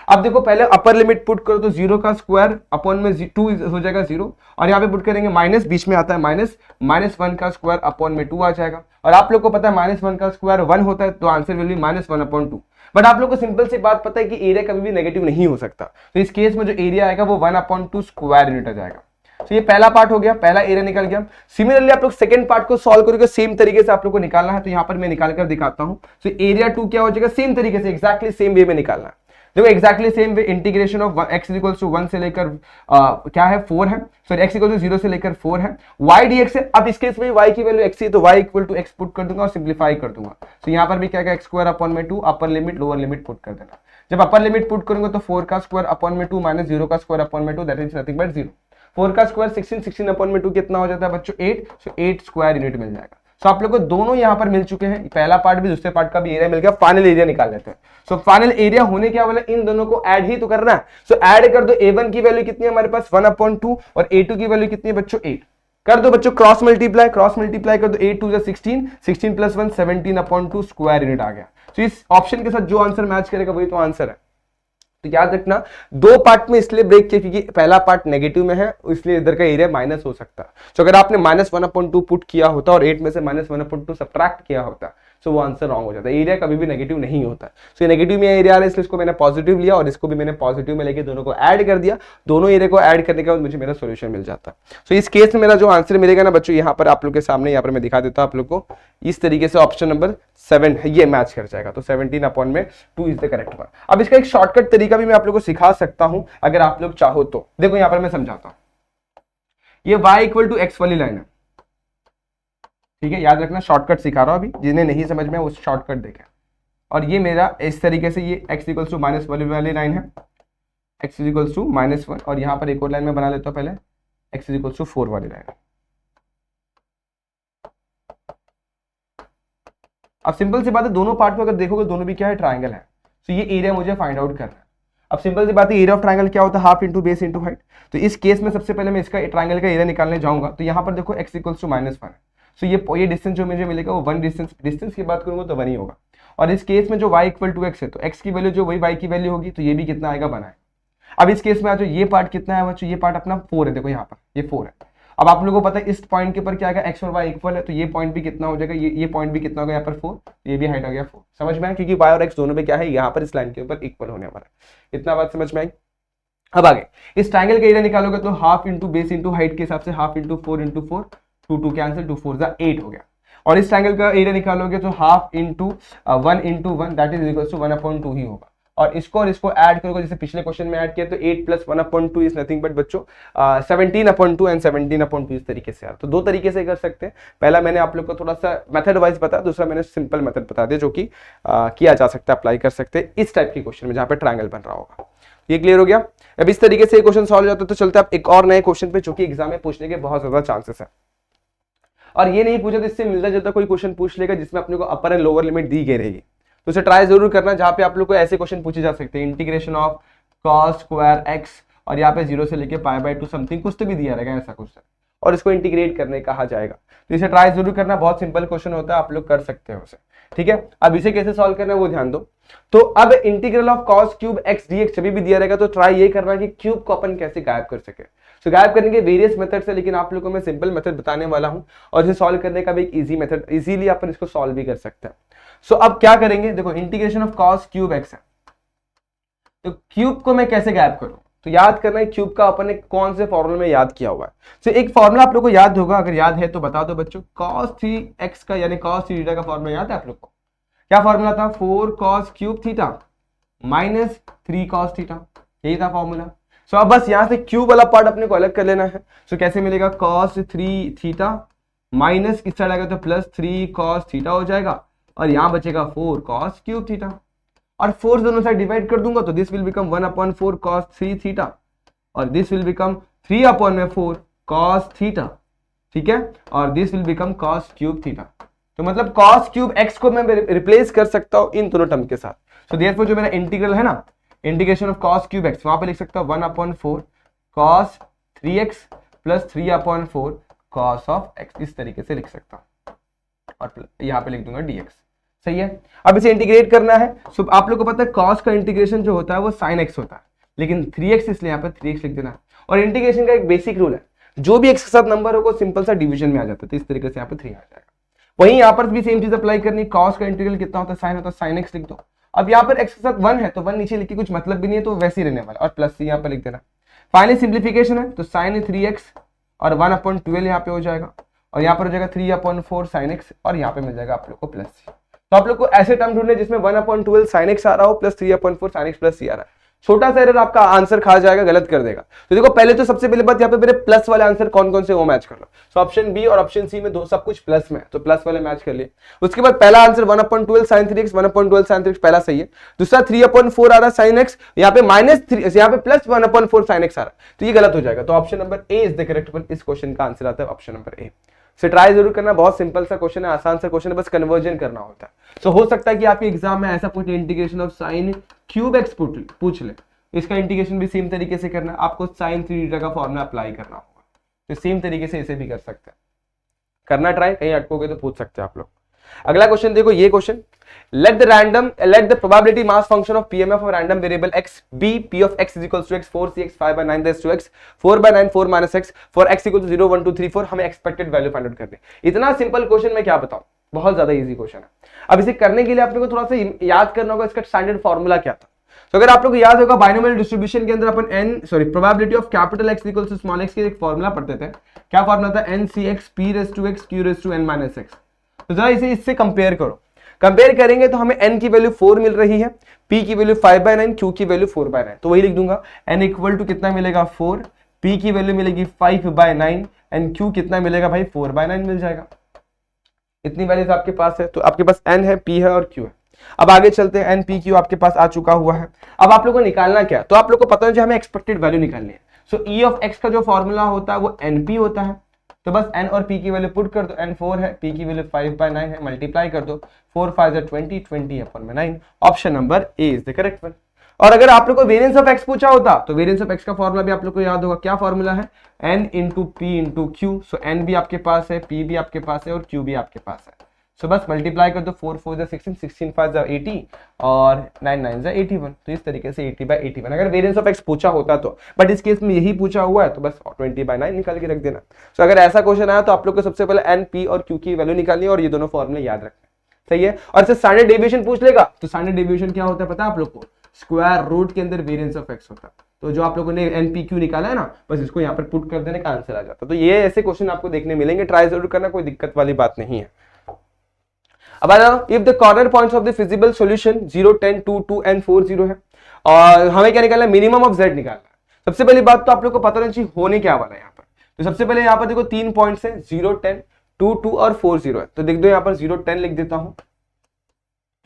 अब देखो पहले अपर लिमिट पुट करो तो 0 का स्क्वायर अपॉन में 2 हो जाएगा 0, और यहाँ पे पुट करेंगे माइनस, बीच में आता है माइनस, -1 का स्क्वायर अपॉन में 2 आ जाएगा, और आप लोग को पता है -1 का स्क्वायर 1 होता है, तो आंसर विल बी -1/2। बट आप लोग को सिंपल सी बात पता है कि एरिया कभी भी नेगेटिव नहीं हो सकता, तो इस केस में जो एरिया आएगा वो 1/2 स्क्वायर यूनिट आ जाएगा। तो ये पहला पार्ट हो गया, पहला एरिया निकल गया। सिमिलरली आप लोग सेकंड पार्ट को सॉल्व करोगे, सेम तरीके से आप लोग को निकालना है, तो यहाँ पर मैं निकाल कर दिखाता हूँ। तो एरिया 2 क्या हो जाएगा, सेम तरीके से एक्जैक्टली सेम वे में निकालना है। देखो exactly same way, integration of x equal to 1 से लेकर क्या है 4 है, सॉरी x इक्वल टू 0 से लेकर 4 है, y dx है। अब इस केस में y की वैल्यू x है, तो y equal to x put कर दूंगा और सिंप्लीफाई कर दूंगा, तो यहाँ पर भी क्या है x स्क्वायर अपॉन में 2, upper limit lower limit put कर देना। जब अपर लिमिट पुट करूंगा तो 4 का स्क्वायर अपॉन में 2 माइनस 0 का स्क्वायर अपॉन में 2, दैट इज नथिंग बट 0। 4 का स्क्वायर 16, 16 अपॉन में 2 कितना हो जाता है बच्चों 8, सो 8 स्क्वायर यूनिट मिल जाएगा। सो आप लोग को दोनों यहाँ पर मिल चुके हैं, पहला पार्ट भी दूसरे पार्ट का भी एरिया मिल गया, फाइनल एरिया निकाल लेते हैं। सो फाइनल एरिया होने क्या वाला, इन दोनों को ऐड ही तो करना है। सो ऐड कर दो, a1 की वैल्यू कितनी है हमारे पास 1/2, और a2 की वैल्यू कितनी है बच्चों 8, कर दो बच्चों क्रॉस मल्टीप्लाई कर दो, 8 2 16, 16 + 1 17/2 स्क्वायर यूनिट आ गया। तो इस ऑप्शन के साथ जो आंसर मैच करेगा वही तो आंसर है। तो याद रखना, दो पार्ट में इसलिए ब्रेक किया क्योंकि पहला पार्ट नेगेटिव में है, इसलिए इधर का एरिया माइनस हो सकता है। तो अगर आपने -1/2 पुट किया होता और 8 में से -1/2 सब्ट्रैक्ट किया होता, सो वो आंसर रॉन्ग हो जाता है। एरिया कभी भी नेगेटिव नहीं होता। सो ये नेगेटिव में एरिया आ रहा है, इसलिए इसको मैंने पॉजिटिव लिया और इसको भी मैंने पॉजिटिव में लेके दोनों को ऐड कर दिया। दोनों एरिया को ऐड करने के बाद मुझे मेरा सोल्यूशन मिल जाता है। सो इस केस में मेरा जो आंसर मिलेगा ना बच्चों, यहाँ पर आप लोग के सामने, यहाँ पर मैं दिखा देता हूँ आप लोग को, इस तरीके से ऑप्शन नंबर 7 ये मैच कर जाएगा। तो 17/2 इज द करेक्ट वन। अब इसका एक शॉर्टकट तरीका भी मैं आप लोग को सिखा सकता हूं अगर आप लोग चाहो तो। देखो यहाँ पर मैं समझाता हूं, ये y इक्वल टू x वाली लाइन है, ठीक है, याद रखना शॉर्टकट सिखा रहा हूं अभी, जिन्हें नहीं समझ में वो शॉर्टकट देखें। और ये मेरा इस तरीके से ये x इक्वल टू माइनस वाली लाइन है, x इक्वल टू -1, और यहाँ पर एक और लाइन में बना लेता हूँ पहले, x इक्वल टू 4 वाली लाइन। अब सिंपल सी बात है, दोनों पार्ट में अगर देखोगे दोनों भी क्या है, ट्राइंगल है। तो ये एरिया मुझे फाइंड आउट करना है। अब सिंपल सी बात है, एरिया ऑफ ट्राइंगल क्या होता है, half into base into height. तो इस केस में सबसे पहले मैं इसका ट्राइंगल का एरिया निकालने जाऊंगा। तो यहाँ पर देखो x इक्वल टू -1, सो ये डिस्टेंस जो मुझे मिलेगा वो 1 डिस्टेंस की बात करूंगा तो 1 ही होगा। और इस केस में जो y इक्वल टू x है, तो x की वैल्यू जो वही y की वैल्यू होगी, तो ये भी कितना आएगा, बनाए। अब इस केस में आज ये पार्ट कितना है बच्चों, ये पार्ट अपना 4 है, देखो यहाँ पर ये 4 है। अब आप लोगों को पता है इस पॉइंट के ऊपर क्या आएगा, x और y इक्वल है, तो ये पॉइंट भी कितना हो जाएगा, ये पॉइंट भी कितना होगा यहाँ पर 4, ये भी हाइट आ गया 4। समझ में आया, क्योंकि y और x दोनों पे क्या है, यहाँ पर इस लाइन के ऊपर इक्वल होने वाला है। इतना बात समझ में आई। अब आगे इस ट्राइंगल का एरिया निकालोगे तो half into base into height के हिसाब से हाफ इंटू 4 इंटू 4, 2 कैंसिल, 2 4 8 हो गया। और इस ट्राइंगल का एरिया निकालोगे तो half into 1 into 1 that is equal to 1/2 ही होगा। और इसको ऐड करोगे, जैसे पिछले क्वेश्चन में ऐड किया, तो 8 + 1/2 इज नथिंग बट बच्चों 17/2 एंड 17/2 इस तरीके से यार। तो दो तरीके से कर सकते हैं। पहला मैंने आप लोग को थोड़ा सा मेथड वाइज बताया, दूसरा मैंने सिंपल मेथड बता दिया जो कि किया जा सकता है, अप्लाई कर सकते हैं इस टाइप के क्वेश्चन में जहां पे ट्रायंगल बन रहा होगा। ये क्लियर हो गया। अब इस तरीके से क्वेश्चन सॉल्व हो जाता है। तो चलते हैं एक और नए क्वेश्चन पे जो कि एग्जाम में पूछने के बहुत ज्यादा चांसेस है। और ये नहीं पूछा तो इससे मिलता जुलता कोई क्वेश्चन पूछ लेगा जिसमें अपने को अपर एंड लोअर लिमिट दी गई रहेगी, तो उसे ट्राई जरूर करना जहां पे आप लोग को ऐसे क्वेश्चन पूछे जा सकते हैं, integration of cos square x, और यहाँ पे 0 से लेके π/2 समथिंग कुछ तो भी दिया रहेगा ऐसा कुछ, और इसको इंटीग्रेट करने कहा जाएगा। तो इसे ट्राई जरूर करना, बहुत सिंपल क्वेश्चन होता है, आप लोग कर सकते हो उसे, ठीक है। अब इसे कैसे सॉल्व करना है वो ध्यान दो। तो अब integral of cos cube x dx जब भी दिया रहेगा तो ट्राई ये करना कि क्यूब को अपन कैसे गायब कर सके। तो गायब करने के वेरियस मेथड्स है, लेकिन आप लोगों को मैं सिंपल मेथड बताने वाला हूं, और इसे सॉल्व करने का भी एक इजी मेथड, इजीली अपन इसको सॉल्व भी कर सकते हैं। सो अब क्या करेंगे, देखो integration of cos cube x है, तो क्यूब को मैं कैसे गायब करूं। तो याद करना है क्यूब का अपन ने कौन से फॉर्मूले में याद किया हुआ है। तो एक फॉर्मूला आप लोग को याद होगा, अगर याद है तो बता दो बच्चों। cos 3x का यानी cos थीटा का फॉर्मूला याद है आप लोग को, क्या फॉर्मूला था, 4 cos cube theta minus 3 cos theta, यही था फॉर्मूला। सो अब बस यहां से क्यूब वाला पार्ट अपने को अलग कर लेना है। सो कैसे मिलेगा, cos 3 थीटा माइनस इस साइड आएगा तो प्लस 3 cos थीटा हो जाएगा, और यहां बचेगा 4 cos क्यूब थीटा, और 4 दोनों साइड डिवाइड कर दूंगा तो this will become 1/4 cos 3 theta, और this will become 3/4 cos theta, ठीक है, और this will become cos cube theta. तो मतलब cos क्यूब x को मैं रिप्लेस कर सकता हूं इन दोनों टर्म के साथ। सो देयरफॉर जो मेरा इंटीग्रल है ना, integration of cos cube x, वहां पे लिख सकता हूँ 1/4 cos 3x plus 3/4 cos of x, इस तरीके से लिख सकता हूँ और यहाँ पे लिख दूंगा dx। सही है। अब इसे इंटीग्रेट करना है। सो आप लोग को पता है कॉस का इंटीग्रेशन जो होता है वो sin x होता है, लेकिन 3x इसलिए यहाँ पे 3x लिख देना है। और इंटीग्रेशन का एक बेसिक रूल है, जो भी x के साथ नंबर होगा सिंपल सा डिवीजन में आ जाता है, तो इस तरीके से यहाँ पे 3 आ जाएगा। वहीं यहाँ पर भी सेम चीज अप्लाई करनी, cos का इंटीग्रल कितना होता है sin होता है, sin x लिख दो। अब यहाँ पर x के साथ 1 है तो 1 नीचे लिख के कुछ मतलब भी नहीं है, तो वैसे ही रहने वाला, और प्लस c यहाँ पे लिख देना। फाइनली सिंप्लीफिकेशन है तो sin 3x और 1/12 यहाँ पे हो जाएगा, और यहाँ पर हो जाएगा 3/4 sin x, और यहाँ पे मिल जाएगा आप लोग को प्लस c। तो आप लोग को ऐसे टर्म ढूंढने जिसमें 1/12 sin x आ रहा हो plus 3/4 sin x plus c आ रहा है। छोटा सा एरर आपका आंसर खा जाएगा, गलत कर देगा। तो देखो पहले तो सबसे पहले बात यहाँ पे मेरे प्लस वाले आंसर कौन कौन से वो मैच कर लो। सो ऑप्शन बी और ऑप्शन सी में दो सब कुछ प्लस में, तो प्लस वाले मैच कर लिए। उसके बाद पहला answer 1/12 sin 3x, 1/12 sin 3x पहला सही है। दूसरा 3/4 आ रहा है sin x, यहाँ पे -3, यहाँ पे प्लस 1/4 sin x आ रहा है, तो ये गलत हो जाएगा। तो option number A is the correct one. इस क्वेश्चन का आंसर आता है ऑप्शन नंबर ए। से ट्राई जरूर करना, बहुत सिंपल सा क्वेश्चन है, आसान सा क्वेश्चन है, बस कन्वर्जन करना होता है। सो हो सकता है कि आपके एग्जाम में ऐसा पूछे integration of sin cube x पूछ ले, इसका इंटीग्रेशन भी सेम तरीके से करना है, आपको sin 3θ का फॉर्मूला अप्लाई करना होगा, तो सेम तरीके से इसे भी कर सकते हैं। करना ट्राई, कहीं अटकोगे तो पूछ सकते हैं आप लोग। अगला क्वेश्चन देखो, ये question, let the probability mass function of PMF of random variable x be p of x is equals to x 4cx 5/9 raised to x 4/9 4 minus x for x equal to 0 1 2 3 4। हमें expected value find out करनी है। इतना simple question मैं क्या बताऊं, बहुत ज्यादा easy question है। अब इसे करने के लिए आपको थोड़ा सा याद करना होगा इसका स्टैंडर्ड फॉर्मूला क्या था। तो अगर आप लोग याद होगा बाइनोमियल डिस्ट्रीब्यूशन के अंदर अपन probability of capital x equals to small x के एक फॉर्मूला पढ़ते थे। क्या फॉर्मूला था, NCx p raised to x q raised to n minus x। तो जरा इसे इससे कंपेयर करो, कंपेयर करेंगे तो हमें n की वैल्यू 4 मिल रही है, p की वैल्यू 5/9, q की वैल्यू 4/9, तो वही लिख दूंगा n इक्वल टू कितना मिलेगा 4, p की वैल्यू मिलेगी 5/9 एंड q कितना मिलेगा भाई 4/9 मिल जाएगा। इतनी वैल्यूज आपके पास है, तो आपके पास n है, p है और q है। अब आगे चलते हैं, n p q आपके पास आ चुका हुआ है। अब आप लोगों को निकालना क्या है, तो आप लोग को पता है जो हमें एक्सपेक्टेड वैल्यू निकालनी है। सो e ऑफ x का जो फॉर्मूला होता है वो np होता है, तो बस n और p की वैल्यू पुट कर दो, n 4 है, p की वैल्यू 5/9 है, मल्टीप्लाई कर दो, 4 5 20 20/9। Option number A is the correct one. और अगर आप लोग को वेरिएंस ऑफ x पूछा होता तो वेरिएंस ऑफ x का फॉर्मूला भी आप लोग को याद होगा, क्या फॉर्मूला है, n into p into q। सो n भी आपके पास है, p भी आपके पास है और q भी आपके पास है। सो बस मल्टीप्लाई कर दो, 4 4 16 16 5 80 और 9 9 81। तो इस तरीके से 80/81 अगर वेरिएंस ऑफ x पूछा होता तो, बट इस केस में यही पूछा हुआ है तो बस 20/9 निकाल के रख देना। सो अगर ऐसा क्वेश्चन आया तो आप लोग को सबसे पहले n p और q की वैल्यू निकालनी है और ये दोनों फॉर्मूले याद रखना है। सही है। और इससे स्टैंडर्ड डेविएशन पूछ लेगा, तो स्टैंडर्ड डेविएशन क्या होता है पता है आप लोग को, स्क्वायर रूट के अंदर वेरिएंस ऑफ x होता है। तो जो आप लोगों ने npq निकाला है ना, बस इसको यहाँ पर पुट कर देने का आंसर आ जाता है। तो ये ऐसे क्वेश्चन आपको देखने मिलेंगे, ट्राई जरूर करना, कोई दिक्कत वाली बात नहीं है। अब आ जाओ, if the corner points of the feasible solution 0 10 2 2 and 4 0 है, और हमें क्या निकालना है, मिनिमम ऑफ z निकालना है। सबसे पहली बात तो आप लोग को पता नहीं चाहिए होने क्या वाला है यहाँ पर। तो सबसे पहले यहाँ पर देखो 3 पॉइंट्स है, 0 10 2 2 और 4 0 है। तो देख दो यहाँ पर 0 10 लिख देता हूँ,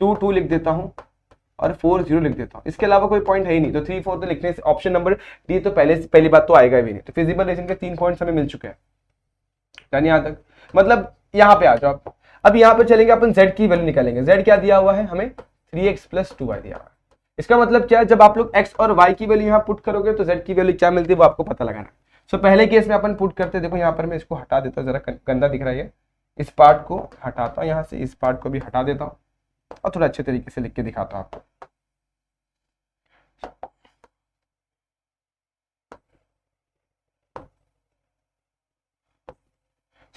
2 2 लिख देता हूँ और 4 0 लिख देता हूँ। इसके अलावा कोई पॉइंट है ही नहीं, तो 3 4 तो लिखने से ऑप्शन नंबर डी तो पहली बात तो आएगा भी नहीं। तो फिजिबल रिलेशन के 3 पॉइंट्स हमें मिल चुके हैं, डन यहाँ तक। मतलब यहाँ पे आ जाओ आप। अब यहाँ पे चलेंगे अपन z की वैल्यू निकालेंगे। z क्या दिया हुआ है हमें, 3x + 2y दिया हुआ है। इसका मतलब क्या है, जब आप लोग x और y की वैल्यू यहाँ पुट करोगे तो z की वैल्यू क्या मिलती है वो आपको पता लगाना है। सो पहले केस में अपन पुट करते, देखो यहाँ पर मैं इसको हटा देता हूँ, जरा गंदा दिख रहा है, इस पार्ट को हटाता हूँ यहाँ से, इस पार्ट को भी हटा देता हूँ और थोड़ा अच्छे तरीके से लिख के दिखाता हूँ आपको।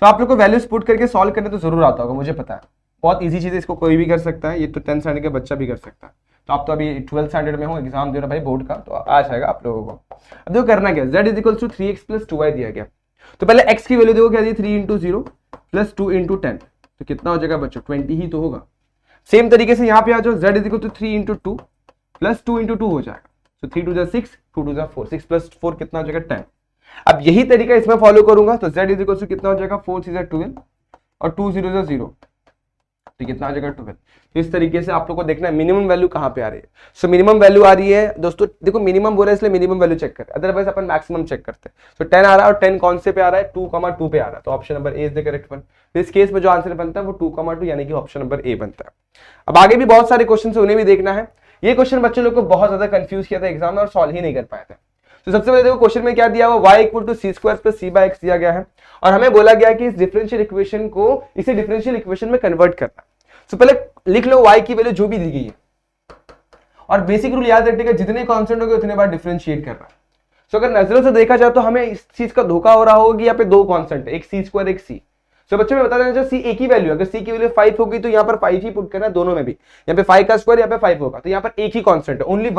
तो आप लोग को वैल्यूज पुट करके सॉल्व करने तो जरूर आता होगा, मुझे पता है, बहुत इजी चीज है, इसको कोई भी कर सकता है, ये तो 10th स्टैंडर्ड का बच्चा भी कर सकता है। तो आप तो अभी 12th स्टैंडर्ड में हो, एग्जाम दे रहे हो भाई बोर्ड का, तो आ जाएगा आप लोगों को। अब देखो करना क्या, z = 3x + 2y दिया गया। तो पहले x की वैल्यू देखो क्या दी, 3 × 0 + 2 × 10, तो कितना हो जाएगा बच्चों, 20 ही तो होगा। सेम तरीके से यहाँ पे आ जाओ, z = 3 × 2 + 2 × 2 हो जाएगा। तो 3 2 6 2 2 4, 6 + 4 कितना हो जाएगा 10। अब यही तरीका इसमें फॉलो करूंगा तो z = कितना हो जाएगा, 4 3 12 और 2 0 0, तो कितना आ जाएगा 12। तो इस तरीके से आप लोग को देखना है मिनिमम वैल्यू कहाँ पे आ रही है। सो मिनिमम वैल्यू आ रही है दोस्तों, देखो मिनिमम बोल रहा है इसलिए मिनिमम वैल्यू चेक कर, अदरवाइज अपन मैक्सिमम चेक करते हैं। तो 10 आ रहा है और 10 कौन से पे आ रहा है, 2,2 पे आ रहा है, तो option number A is the correct one. तो इस केस में जो आंसर बनता है वो 2,2 यानी कि ऑप्शन नंबर ए बनता है। अब आगे भी बहुत सारे क्वेश्चन है, उन्हें भी देखना है। ये क्वेश्चन बच्चों लोग को बहुत ज्यादा कंफ्यूज किया था एग्जाम में और सॉल्व ही नहीं कर पाए थे। तो सबसे पहले देखो क्वेश्चन में क्या दिया हुआ, y equal to C square plus C by x दिया गया है और हमें बोला गया कि इस डिफरेंशियल इक्वेशन को इसे डिफरेंशियल इक्वेशन में कन्वर्ट करना। तो पहले लिख लो y की वैल्यू जो भी दी गई है और बेसिक रूल याद रखिएगा, जितने कांस्टेंट होंगे उतने बार डिफरेंशिएट करना। सो अगर नजरों से देखा जाए तो हमें इस चीज का धोखा हो रहा होगा कि यहाँ पे दो कांस्टेंट है, एक सी स्क्वायर एक सी। सो बच्चों में बता देना चाहिए सी एक ही वैल्यू, अगर सी की वैल्यू 5 होगी तो यहाँ पर 5 ही पुट करना है दोनों में भी। यहाँ पे 5 का स्क्वायर यहाँ पे 5 होगा, तो यहाँ पर एक ही कांस्टेंट है, ओनली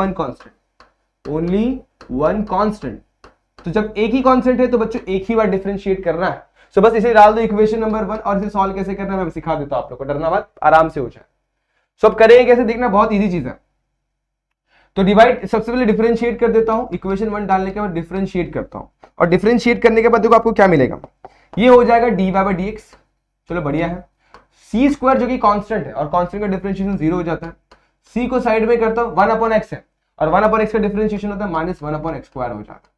वन कांस्टेंट। तो जब एक ही कांस्टेंट है तो बच्चों एक ही बार डिफरेंशिएट करना है। सो बस इसे डाल दो इक्वेशन नंबर 1 और इसे सॉल्व कैसे करना है मैं सिखा देता हूं आप लोग को, डरना मत, आराम से हो जाए। सो अब करेंगे कैसे, देखना बहुत इजी चीज है। तो डिवाइड, सबसे पहले डिफरेंशिएट कर देता हूं, इक्वेशन 1 डालने के बाद डिफरेंशिएट करता हूं और डिफरेंशिएट करने के बाद देखो आपको क्या मिलेगा, ये हो जाएगा d y by d x. चलो बढ़िया है। सी स्क्वायर जो कि कांस्टेंट है और कांस्टेंट का डिफरेंशिएशन 0 हो जाता है। सी को साइड में करता हूं, 1 अपॉन एक्स है और 1 अपॉन एक्स का डिफरेंशिएशन होता है माइनस 1 अपॉन एक्स स्क्वायर हो जाता है।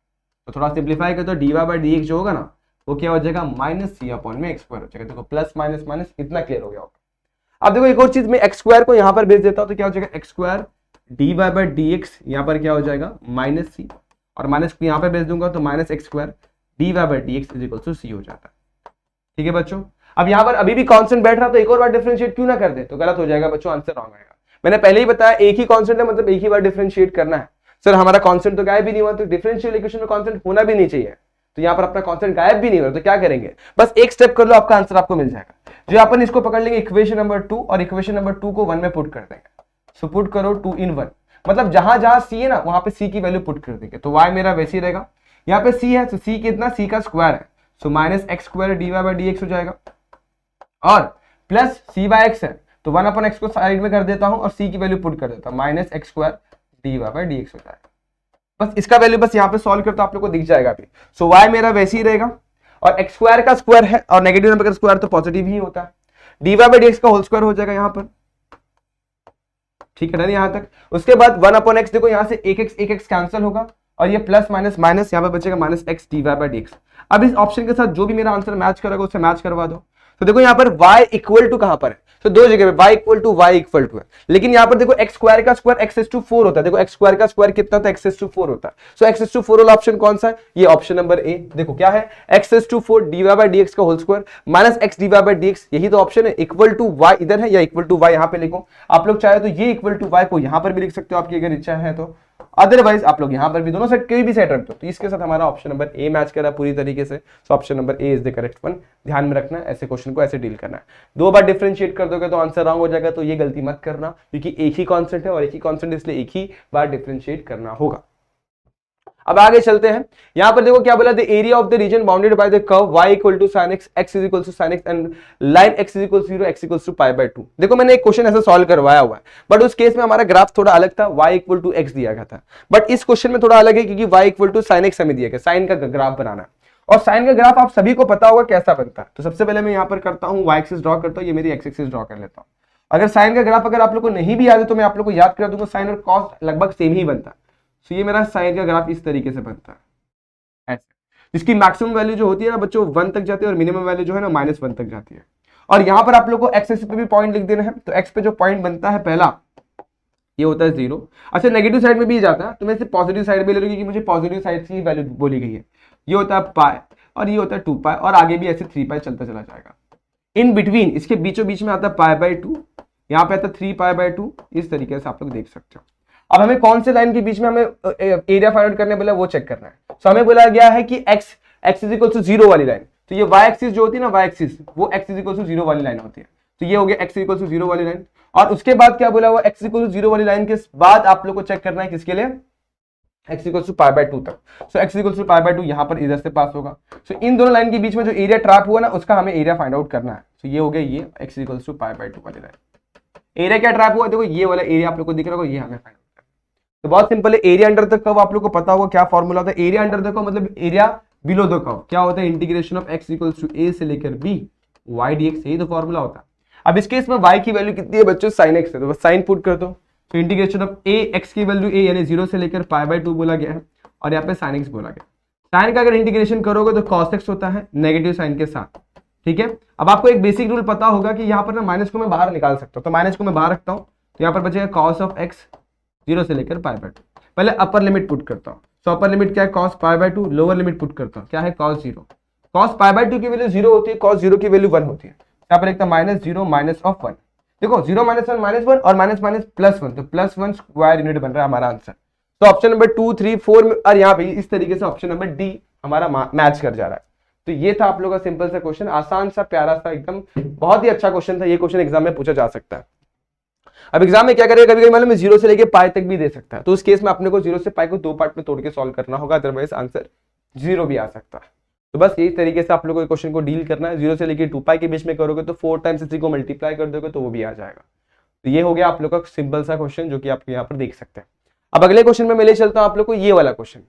तो थोड़ा सिंप्लीफाई करते हो, d y by d x जो होगा ना वो क्या हो जाएगा, माइनस सी अपॉन में एक्स स्क्वायर हो जाएगा। देखो प्लस माइनस माइनस, इतना क्लियर हो गया होगा। अब देखो एक और चीज, मैं एक्स स्क्वायर को यहां पर भेज देता हूं तो क्या हो जाएगा, x square d y by d x, यहाँ पर क्या हो जाएगा माइनस सी, और माइनस को यहाँ पे भेज दूंगा तो minus x square d y by d x is equal to C हो जाता है। ठीक है बच्चों, अब यहाँ पर अभी भी कांस्टेंट बैठ रहा तो एक और बार डिफरेंशिएट क्यों ना कर दे, तो गलत हो जाएगा बच्चों, आंसर रॉन्ग आएगा। मैंने पहले ही बताया एक ही कांस्टेंट है मतलब एक ही बार डिफरेंशिएट करना है। सर हमारा कांस्टेंट तो गायब भी नहीं हुआ, तो डिफरेंशियल इक्वेशन में कांस्टेंट होना भी नहीं चाहिए, तो यहाँ पर अपना कांस्टेंट गायब भी नहीं हो रहा, तो क्या करेंगे, बस एक स्टेप कर लो, आपका आंसर आपको मिल जाएगा। जो अपन इसको पकड़ लेंगे इक्वेशन नंबर 2 और इक्वेशन नंबर 2 को 1 में पुट कर देंगे। सो पुट करो 2 in 1, मतलब जहां जहां सी है ना वहां पे सी की वैल्यू पुट कर देंगे। तो y मेरा वैसे ही रहेगा, यहाँ पे सी है तो सी कितना, सी का स्क्वायर है, so minus x square d y by d x हो जाएगा, और प्लस सी बाय एक्स है तो 1 अपॉन एक्स को साइड में कर देता हूं और सी की वैल्यू पुट कर देता हूं, minus x square d y by d x हो जाएगा। बस इसका वैल्यू बस यहाँ पे सॉल्व करता आप लोग को दिख जाएगा अभी। सो y मेरा वैसे ही रहेगा और एक्स स्क्वायर का स्क्वायर है और नेगेटिव नंबर का स्क्वायर तो पॉजिटिव ही होता है, d y by d x का होल स्क्वायर हो जाएगा यहाँ पर। ठीक है ना यहाँ तक। उसके बाद 1 अपॉन एक्स, देखो यहाँ से एक एक्स कैंसिल होगा और ये प्लस माइनस माइनस यहाँ पे बचेगा minus x d y by d x. अब इस ऑप्शन के साथ जो भी मेरा आंसर मैच करेगा उससे मैच करवा दो। तो देखो यहाँ पर y इक्वल टू कहां पर है, तो दो जगह पे y इक्वल टू है, लेकिन यहाँ पर देखो एक्स स्क्वायर का स्क्वायर एक्स एस टू 4 होता है। देखो एक्स स्क्वायर का स्क्वायर कितना था, एक्स एस टू 4 होता है। सो एक्स एस टू 4 वाला ऑप्शन कौन सा है, ये ऑप्शन नंबर ए। देखो क्या है, x s to 4 d y by d x का whole square minus x d y by d x, यही तो ऑप्शन है। इक्वल टू y इधर है या इक्वल टू y यहाँ पे लिखो, आप लोग चाहे तो ये इक्वल टू y को यहाँ पर भी लिख सकते हो आपकी अगर इच्छा है तो, अदरवाइज आप लोग यहाँ पर भी, दोनों साइड कोई भी साइड रख दो। तो इसके साथ हमारा ऑप्शन नंबर ए मैच कर रहा है पूरी तरीके से। So option number A is the correct one. ध्यान में रखना है, ऐसे क्वेश्चन को ऐसे डील करना है। दो बार डिफरेंशिएट कर दोगे तो आंसर रॉन्ग हो जाएगा, तो ये गलती मत करना, क्योंकि एक ही कॉन्सेप्ट है और एक ही कॉन्सेप्ट इसलिए एक ही बार डिफरेंशिएट करना होगा। अब आगे चलते हैं, यहां पर देखो क्या बोला, the area of the region bounded by the curve y equal to sin x, x is equal to sin x and line x is equal to 0, x equal to pi by 2। देखो मैंने एक question ऐसा solve करवाया हुआ है, but उस case में हमारा ग्राफ थोड़ा अलग था, y इक्वल टू x दिया गया था, बट इस क्वेश्चन में थोड़ा अलग है क्योंकि y equal to sin x हमें दिया गया, साइन का ग्राफ बनाना है। और साइन का ग्राफ आप सभी को पता होगा कैसा बनता है। तो सबसे पहले मैं यहाँ पर करता हूँ y एक्सिस ड्रॉ करता हूँ, ये मेरी x एक्सिस ड्रॉ कर लेता हूँ। अगर साइन का ग्राफ अगर आप लोग को नहीं भी याद है तो मैं आप लोग को याद करा दूंगा, साइन और कॉस लगभग सेम ही बनता है। तो ये मेरा साइन का ग्राफ इस तरीके से बनता है ऐसे, जिसकी मैक्सिमम वैल्यू जो होती है ना बच्चों 1 तक जाती है और मिनिमम वैल्यू जो है ना -1 तक जाती है। और यहाँ पर आप लोग को एक्स एक्सिस पे भी पॉइंट लिख देना है। तो एक्स पे जो पॉइंट बनता है पहला ये होता है 0। अच्छा नेगेटिव साइड में भी जाता है, तो मैं इसे पॉजिटिव साइड में ले लूंगी क्योंकि मुझे पॉजिटिव साइड की वैल्यू बोली गई है। ये होता है पाई और ये होता है 2 पाई और आगे भी ऐसे 3 पाई चलता चला जाएगा। इन बिटवीन इसके बीचों बीच में आता है पाई बाय 2, यहाँ पे आता है 3 पाई बाय 2। इस तरीके से आप लोग देख सकते हो। अब हमें कौन से लाइन के बीच में हमें एरिया फाइंड आउट करने बोला वो चेक करना है। सो हमें बोला गया है कि x इज इक्वल टू 0 वाली लाइन, तो ये y एक्सिस जो होती है ना, y एक्सिस वो x इज इक्वल टू 0 वाली लाइन होती है। तो ये हो गया x इज इक्वल टू 0 वाली लाइन। और उसके बाद क्या बोला हुआ, x इज इक्वल टू 0 वाली लाइन के बाद आप लोग को चेक करना है किसके लिए, x equal to pi by 2 तक। So x equal to pi by 2 यहाँ पर इधर से पास होगा। सो इन दोनों लाइन के बीच में जो एरिया ट्रैप हुआ ना उसका हमें एरिया फाइंड आउट करना है। तो ये हो गया ये x equal to pi by 2 वाली लाइन। एरिया क्या ट्रैप हुआ, देखो ये वाला एरिया आप लोग को दिख रहा होगा, ये हमें फाइंड। तो बहुत सिंपल है, एरिया अंडर द कर्व आप लोग को पता होगा क्या फॉर्मूला होता है। एरिया अंडर द कर्व मतलब एरिया बिलो द कर्व क्या होता है, integration of x equals to a से लेकर b y dx, यही तो फॉर्मूला होता है। अब इस केस में y की वैल्यू कितनी है बच्चों, sin x है, तो बस साइन पुट कर दो। तो इंटीग्रेशन ऑफ a x की वैल्यू a यानी 0 से लेकर पाई बाय 2 बोला गया है और यहाँ पे sin x बोला गया। sin का अगर इंटीग्रेशन करोगे तो cos x होता है नेगेटिव साइन के साथ। ठीक है, अब आपको एक बेसिक रूल पता होगा कि यहाँ पर ना माइनस को मैं बाहर निकाल सकता हूँ, तो माइनस को मैं बाहर रखता हूँ, तो यहाँ पर बचेगा cos ऑफ x 0 से लेकर पाई बाय 2। पहले अपर लिमिट पुट करता हूँ। सो अपर लिमिट क्या है cos pi by 2, lower limit put करता हूँ क्या है cos 0। cos पाई बाय 2 की वैल्यू 0 होती है, cos 0 की वैल्यू 1 होती है। यहाँ पर एक था -0 माइनस ऑफ 1। देखो 0 माइनस 1 माइनस 1 और माइनस माइनस प्लस 1, तो प्लस 1 स्क्वायर यूनिट बन रहा है हमारा आंसर। तो ऑप्शन नंबर 2, 3, 4 और यहाँ पे इस तरीके से ऑप्शन नंबर डी हमारा मैच कर जा रहा है। तो ये था आप लोगों का सिंपल सा क्वेश्चन, आसान सा प्यारा सा एकदम, बहुत ही अच्छा क्वेश्चन था। ये क्वेश्चन एग्जाम में पूछा जा सकता है। अब एग्जाम में क्या करेगा, कभी कभी मालूम है 0 से लेके पाई तक भी दे सकता है, तो उस केस में अपने को 0 से पाई को 2 पार्ट में तोड़ के सॉल्व करना होगा, अदरवाइज आंसर 0 भी आ सकता है। तो बस यही तरीके से आप लोगों को क्वेश्चन को डील करना है। 0 से लेके 2 पाई के बीच में करोगे तो 4 टाइम्स इसी को मल्टीप्लाई कर दोगे तो वो भी आ जाएगा। तो ये हो गया आप लोग का सिंपल सा क्वेश्चन जो कि आप यहाँ पर देख सकते हैं। अब अगले क्वेश्चन में मैं ले चलता हूँ आप लोग को ये वाला क्वेश्चन।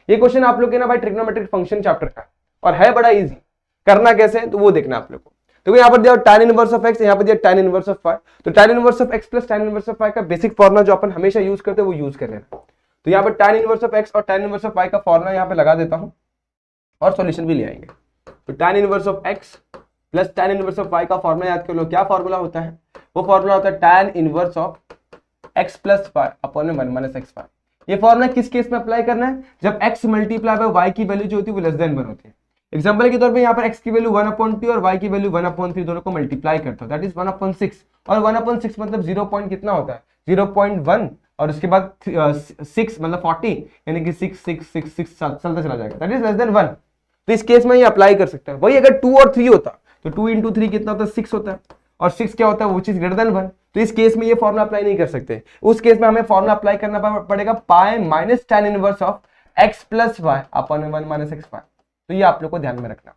ये क्वेश्चन आप लोग के ना भाई ट्रिग्नोमेट्रिक फंक्शन चैप्टर का और है बड़ा इजी। करना कैसे है तो वो देखना आप लोग को। तो यहाँ पर दिया tan इनवर्स ऑफ x, यहाँ पर दिया tan इनवर्स ऑफ y। तो tan inverse of x plus tan inverse of y का बेसिक फॉर्मूला जो अपन हमेशा यूज करते हैं वो यूज कर लेना। तो यहाँ पर tan इनवर्स ऑफ x और tan इनवर्स ऑफ y का फॉर्मूला यहाँ पे लगा देता हूँ और सॉल्यूशन भी ले आएंगे। तो tan inverse of x plus tan inverse of y का फॉर्मूला याद कर लो। क्या फॉर्मूला होता है? वो फॉर्मूला होता है tan inverse of x plus y upon में 1 माइनस x y। ये फॉर्मूला किस केस में अप्लाई करना है? जब x मल्टीप्लाई बाय y की वैल्यू जो होती है वो लेस देन 1 होती है। एग्जांपल के तौर पे यहाँ पर x की वैल्यू 1/2 और y की वैल्यू 1/3 दोनों को मल्टीप्लाई करता हूं, दैट इज 1/6। और 1/6 मतलब 0 पॉइंट कितना होता है? 0.1 और उसके बाद 6 मतलब 40, यानी कि 6 6 6 6 चलता चला जाएगा, दैट इज लेस देन 1। तो इस केस में ये अप्लाई कर सकते हैं। वही अगर 2 और 3 होता तो 2 into 3 कितना होता है? 6 होता है। और 6 क्या होता है? Which is greater than 1। तो इस केस में ये फॉर्मूला अप्लाई नहीं कर सकते। उस केस में हमें फॉर्मूला अप्लाई करना पड़ेगा pi minus tan inverse of x plus y upon 1 minus x y। तो ये आप लोग को ध्यान में रखना।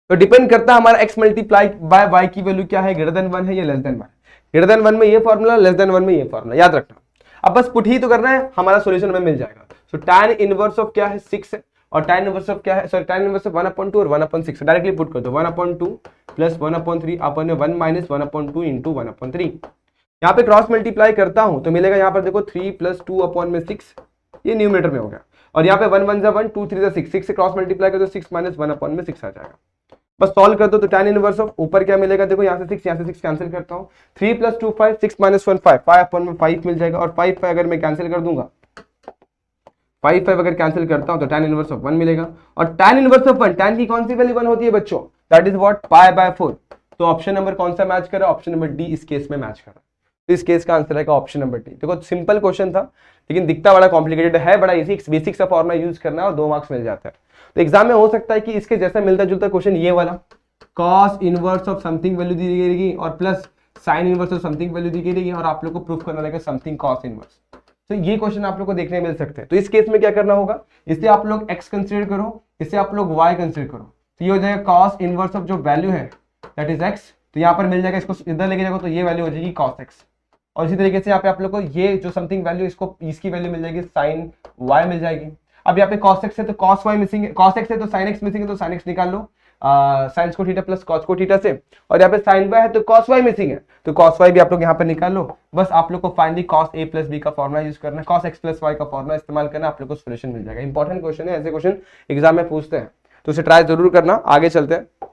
तो डिपेंड करता है हमारा x मल्टीप्लाई बाय y की वैल्यू क्या है, ग्रेटर देन 1 है या लेस देन 1। ग्रेटर देन 1 में ये फॉर्मूला, लेस देन 1 में ये फॉर्मूला, याद रखना। अब बस पुट ही तो करना है, हमारा सॉल्यूशन हमें मिल जाएगा। सो tan इनवर्स ऑफ क्या है? 6 है। और tan इनवर्स ऑफ क्या है? सॉरी tan इनवर्स ऑफ 1/2 और 1/6 डायरेक्टली पुट कर दो। 1/2 प्लस 1/3 अपॉन 1 माइनस 1/2 इंटू 1/3। यहाँ पे क्रॉस मल्टीप्लाई करता हूं तो मिलेगा यहाँ पर देखो 3 प्लस 2 अपॉन में 6, ये न्यूमरेटर में हो गया। और यहाँ पे 1 1 जा 1, 2 3 जा 6, 6 से क्रॉस मल्टीप्लाई कर दो 6 माइनस 1 अपॉन में 6 आ जाएगा। बस सॉल्व कर दो तो tan इनवर्स ऑफ ऊपर क्या मिलेगा देखो, यहाँ से 6 यहाँ से 6 कैंसिल करता हूँ। 3 प्लस 2 5, 6 माइनस 1 5, 5 अपॉन में 5 मिल जाएगा। और 5 अगर मैं कैंसिल कर दूंगा, 5 अगर कैंसिल करता हूं तो tan इनवर्स ऑफ 1 मिलेगा। और tan इनवर्स ऑफ 1, tan की कौन सी वैल्यू 1 होती है बच्चों? That is what? Pi by 4। तो ऑप्शन नंबर कौन सा मैच कर रहा है? ऑप्शन नंबर डी इस केस में मैच कर रहा है। तो इस केस का आंसर है ऑप्शन नंबर डी। देखो सिंपल क्वेश्चन था लेकिन दिखता बड़ा कॉम्प्लिकेटेड है, बड़ा इजी, बेसिक सा फॉर्मूला यूज करना है और 2 मार्क्स मिल जाता है। तो एग्जाम में हो सकता है कि इसके जैसा मिलता जुलता क्वेश्चन ये वाला, cos inverse of something value दी गई और plus sin inverse of something value दी गई और आप लोग को प्रूफ करना रहेगा समथिंग cos इनवर्स। तो ये क्वेश्चन आप लोग को देखने मिल सकते हैं। तो इस केस में क्या करना होगा, इससे आप लोग x कंसीडर करो, इससे आप लोग y कंसीडर करो। तो ये हो जाएगा cos इनवर्स ऑफ जो वैल्यू है दैट इज x। तो यहाँ पर मिल जाएगा, इसको इधर लेके जाओ तो ये वैल्यू हो जाएगी cos x। और इसी तरीके से यहाँ पे आप लोग को ये जो समथिंग वैल्यू इसको इसकी वैल्यू मिल जाएगी sin y मिल जाएगी। अब यहाँ पे cos x है तो cos y मिसिंग है, cos x है तो sin x मिसिंग है, तो sin x निकाल लो साइन को थीटा प्लस कॉस को थीटा से। और यहाँ पे साइन y है तो cos y मिसिंग है, तो cos y भी आप लोग यहाँ पे निकाल लो। बस आप लोग को finally cos a plus b का फॉर्मूला यूज करना है, cos x प्लस y का फॉर्मूला इस्तेमाल करना, आप लोग को सॉल्यूशन मिल जाएगा। इंपॉर्टेंट क्वेश्चन है, ऐसे क्वेश्चन एग्जाम में पूछते हैं तो उसे ट्राई जरूर करना। आगे चलते हैं।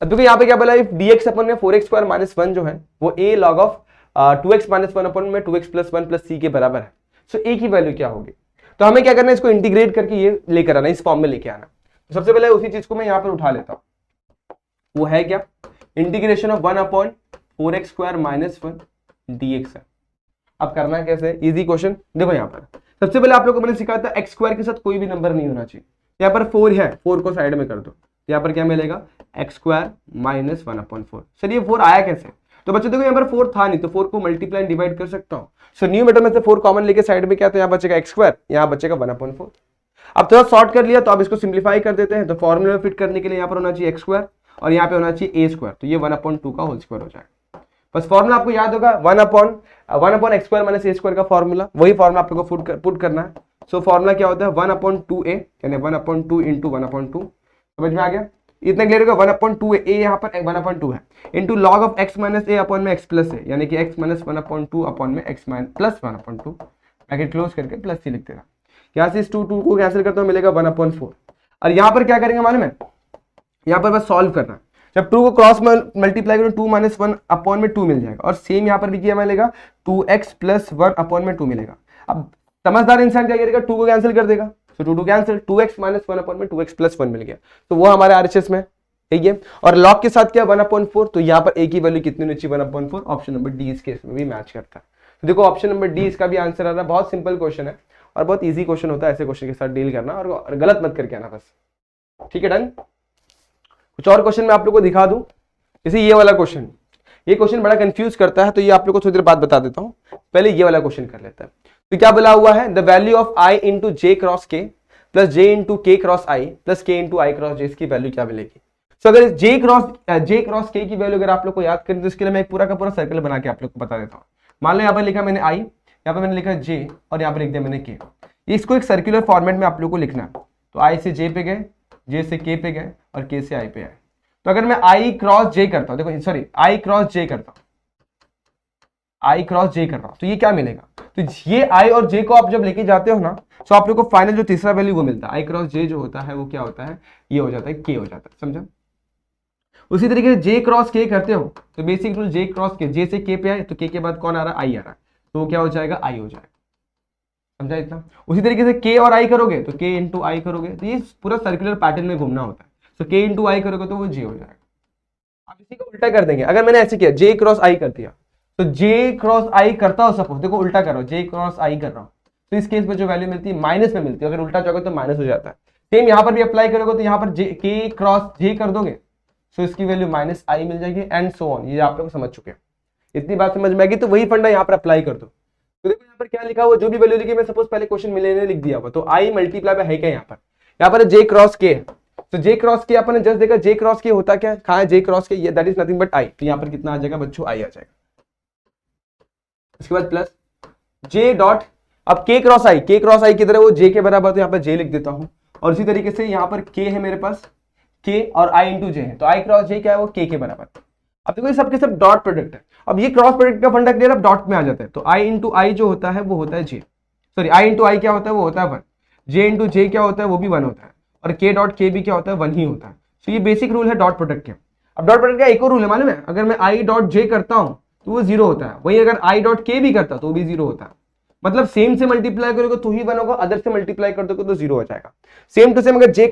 अब देखो यहाँ पे क्या बोला, dx अपन में 4x स्क्वायर माइनस 1 जो है वो a log of 2x minus 1 अपन में 2x प्लस 1 प्लस c के बराबर है। सो a की वैल्यू क्या होगी? तो हमें क्या करना है, इसको इंटीग्रेट करके ये लेकर आना, इस फॉर्म में लेके आना। तो सबसे पहले उसी चीज को मैं यहाँ पर उठा लेता हूँ, वो है क्या? Integration of 1/4x square minus 1 dx है। अब करना है कैसे? Easy question. देखो यहाँ पर सबसे पहले आप लोगों को मैंने सिखाया था x स्क्वायर के साथ कोई भी नंबर नहीं होना चाहिए। यहाँ पर 4 है, 4 को साइड में कर दो, यहाँ पर क्या मिलेगा? x square minus 1/4। चलिए 4 आया कैसे? तो बच्चों देखो यहाँ पर 4 था नहीं, तो 4 को मल्टीप्लाई डिवाइड कर सकता हूँ। सो न्यूमरेटर में से 4 कॉमन लेके साइड में क्या, तो यहाँ बचेगा x स्क्वायर, यहाँ बचेगा 1/4। अब थोड़ा शॉर्ट कर लिया तो अब इसको सिंप्लीफाई कर देते हैं। तो फॉर्मूले में फिट करने के लिए यहाँ पर होना चाहिए x स्क्वायर और यहाँ पे होना चाहिए a स्क्वायर, तो ये 1/2 का होल स्क्वायर हो जाएगा। बस फॉर्मूला आपको याद होगा 1/x square minus a square का फॉर्मूला, वही फॉर्मूला आप लोगों को पुट करना है। सो फॉर्मूला क्या होता है? 1/2a यानी 1/2 इंटू 1/2। समझ में आ गया? इतना क्लियर होगा। 1/2 a यहाँ पर 1/2 है into log of x minus a upon में x प्लस a, यानी कि x माइनस 1/2 अपॉन में x प्लस 1/2, ब्रैकेट क्लोज करके प्लस c लिखते रहा। यहाँ से इस 2 को कैंसिल करता हूँ, मिलेगा 1/4। और यहाँ पर क्या करेंगे मालूम है? यहाँ पर बस सॉल्व करना। जब 2 को क्रॉस मल्टीप्लाई करो 2 माइनस 1 अपॉन में 2 मिल जाएगा, और सेम यहाँ पर भी क्या मिलेगा 2x प्लस 1 अपॉन में 2 मिलेगा। अब समझदार इंसान क्या करेगा, 2 को कैंसिल कर देगा, तो 2 कैंसिल, 2x माइनस 1 अपॉन में 2x प्लस 1 मिल गया, तो वो हमारे RHS में ठीक है। और लॉग के साथ क्या 1/4, तो यहाँ पर a की वैल्यू कितनी होनी चाहिए 1/4, ऑप्शन नंबर डी इस केस में भी मैच करता है। तो देखो ऑप्शन नंबर डी इसका भी आंसर आ रहा है। बहुत सिंपल क्वेश्चन है और बहुत इजी क्वेश्चन होता है, ऐसे क्वेश्चन के साथ डील करना और गलत मत करके आना बस, ठीक है डन। कुछ और क्वेश्चन मैं आप लोग को दिखा दूं, जैसे ये वाला क्वेश्चन, ये क्वेश्चन बड़ा कंफ्यूज करता है, तो ये आप लोग को थोड़ी देर बाद बता देता हूँ। पहले ये वाला क्वेश्चन कर लेता है। तो क्या बोला हुआ है, the value of i into J cross के प्लस जे इंटू के क्रॉस आई प्लस के इंटू आई क्रॉस जे, इसकी वैल्यू क्या मिलेगी। तो अगर जे क्रॉस के की वैल्यू अगर आप लोग को याद करें, तो इसके लिए मैं एक पूरा का पूरा सर्कल बना के आप लोग को बता देता हूँ। मान लो यहाँ पर लिखा मैंने i, यहाँ पर मैंने लिखा j और यहाँ पर लिख दिया मैंने k। इसको एक सर्कुलर फॉर्मेट में आप लोग को लिखना है। तो i से j पे गए, j से k पे गए और k से i पे आए। तो अगर मैं i क्रॉस j करता हूँ, देखो सॉरी i क्रॉस j करता हूँ, i क्रॉस j कर रहा हूँ, तो ये क्या मिलेगा, तो ये i और j को आप जब लेके जाते हो ना, तो आप लोग को फाइनल जो तीसरा वैल्यू वो मिलता है। i क्रॉस j जो होता है वो क्या होता है, ये हो जाता है k हो जाता है, समझा। उसी तरीके से j क्रॉस k करते हो, तो basic rule j cross k, j से k पे आए तो k के बाद कौन आ रहा है, i आ रहा है, तो वो क्या हो जाएगा, i हो जाएगा, समझा इतना। उसी तरीके से k और i करोगे तो k इंटू आई करोगे, तो ये पूरा सर्कुलर पैटर्न में घूमना होता है। तो k इंटू आई करोगे तो वो j हो जाएगा। अब इसी को उल्टा कर देंगे, अगर मैंने ऐसे किया j क्रॉस i कर दिया, तो j क्रॉस i करता हो, सपोज देखो उल्टा करो, j क्रॉस i कर रहा हूं, तो इस केस में जो वैल्यू मिलती है माइनस में मिलती है, अगर उल्टा जाओगे तो माइनस हो जाता है। सेम यहाँ पर भी अप्लाई करोगे, तो यहाँ पर k क्रॉस j कर दोगे, तो इसकी वैल्यू माइनस i मिल जाएगी एंड सो ऑन। ये आप लोग समझ चुके हैं, इतनी बात समझ में आएगी, तो वही फंडा यहाँ पर अप्लाई कर दो। तो देखो यहाँ पर क्या लिखा हुआ, जो भी वैल्यू लिखी, मैं सपोज पहले क्वेश्चन में लेने लिख दिया हुआ, तो i मल्टीप्लाई में है क्या, यहाँ पर j क्रॉस k, तो j क्रॉस के अपन ने जस्ट देखा, j क्रॉस के होता क्या है, कहाँ है j क्रॉस के, ये that is nothing but i, तो यहाँ पर कितना आ जाएगा बच्चों, i आ जाएगा। इसके बाद प्लस j डॉट, अब k क्रॉस i किधर है, वो j के बराबर, तो यहाँ पर j लिख देता हूँ। और इसी तरीके से यहाँ पर k है मेरे पास, k और i इंटू j है, तो i क्रॉस j क्या है, वो k के बराबर। अब देखो ये सबके सब डॉट प्रोडक्ट है, अब ये क्रॉस प्रोडक्ट का फंडा क्लियर, अब डॉट में आ जाता है, तो i इंटू आई जो होता है वो होता है j, सॉरी i इंटू आई क्या होता है, वो होता है 1, j इंटू j क्या होता है, वो भी 1 होता है, और k डॉट k भी क्या होता है, 1 ही होता है। तो ये बेसिक रूल है डॉट प्रोडक्ट के। अब डॉट प्रोडक्ट का एक और रूल है मालूम है, अगर मैं i डॉट j करता हूं तो वो 0 होता है, वही अगर i डॉट k भी करता तो वो भी 0 होता है। मतलब सेम से मल्टीप्लाई करोगे तो ही 1 होगा, अदर से मल्टीप्लाई कर दोगे तो 0 हो जाएगा। सेम टू सेम अगर j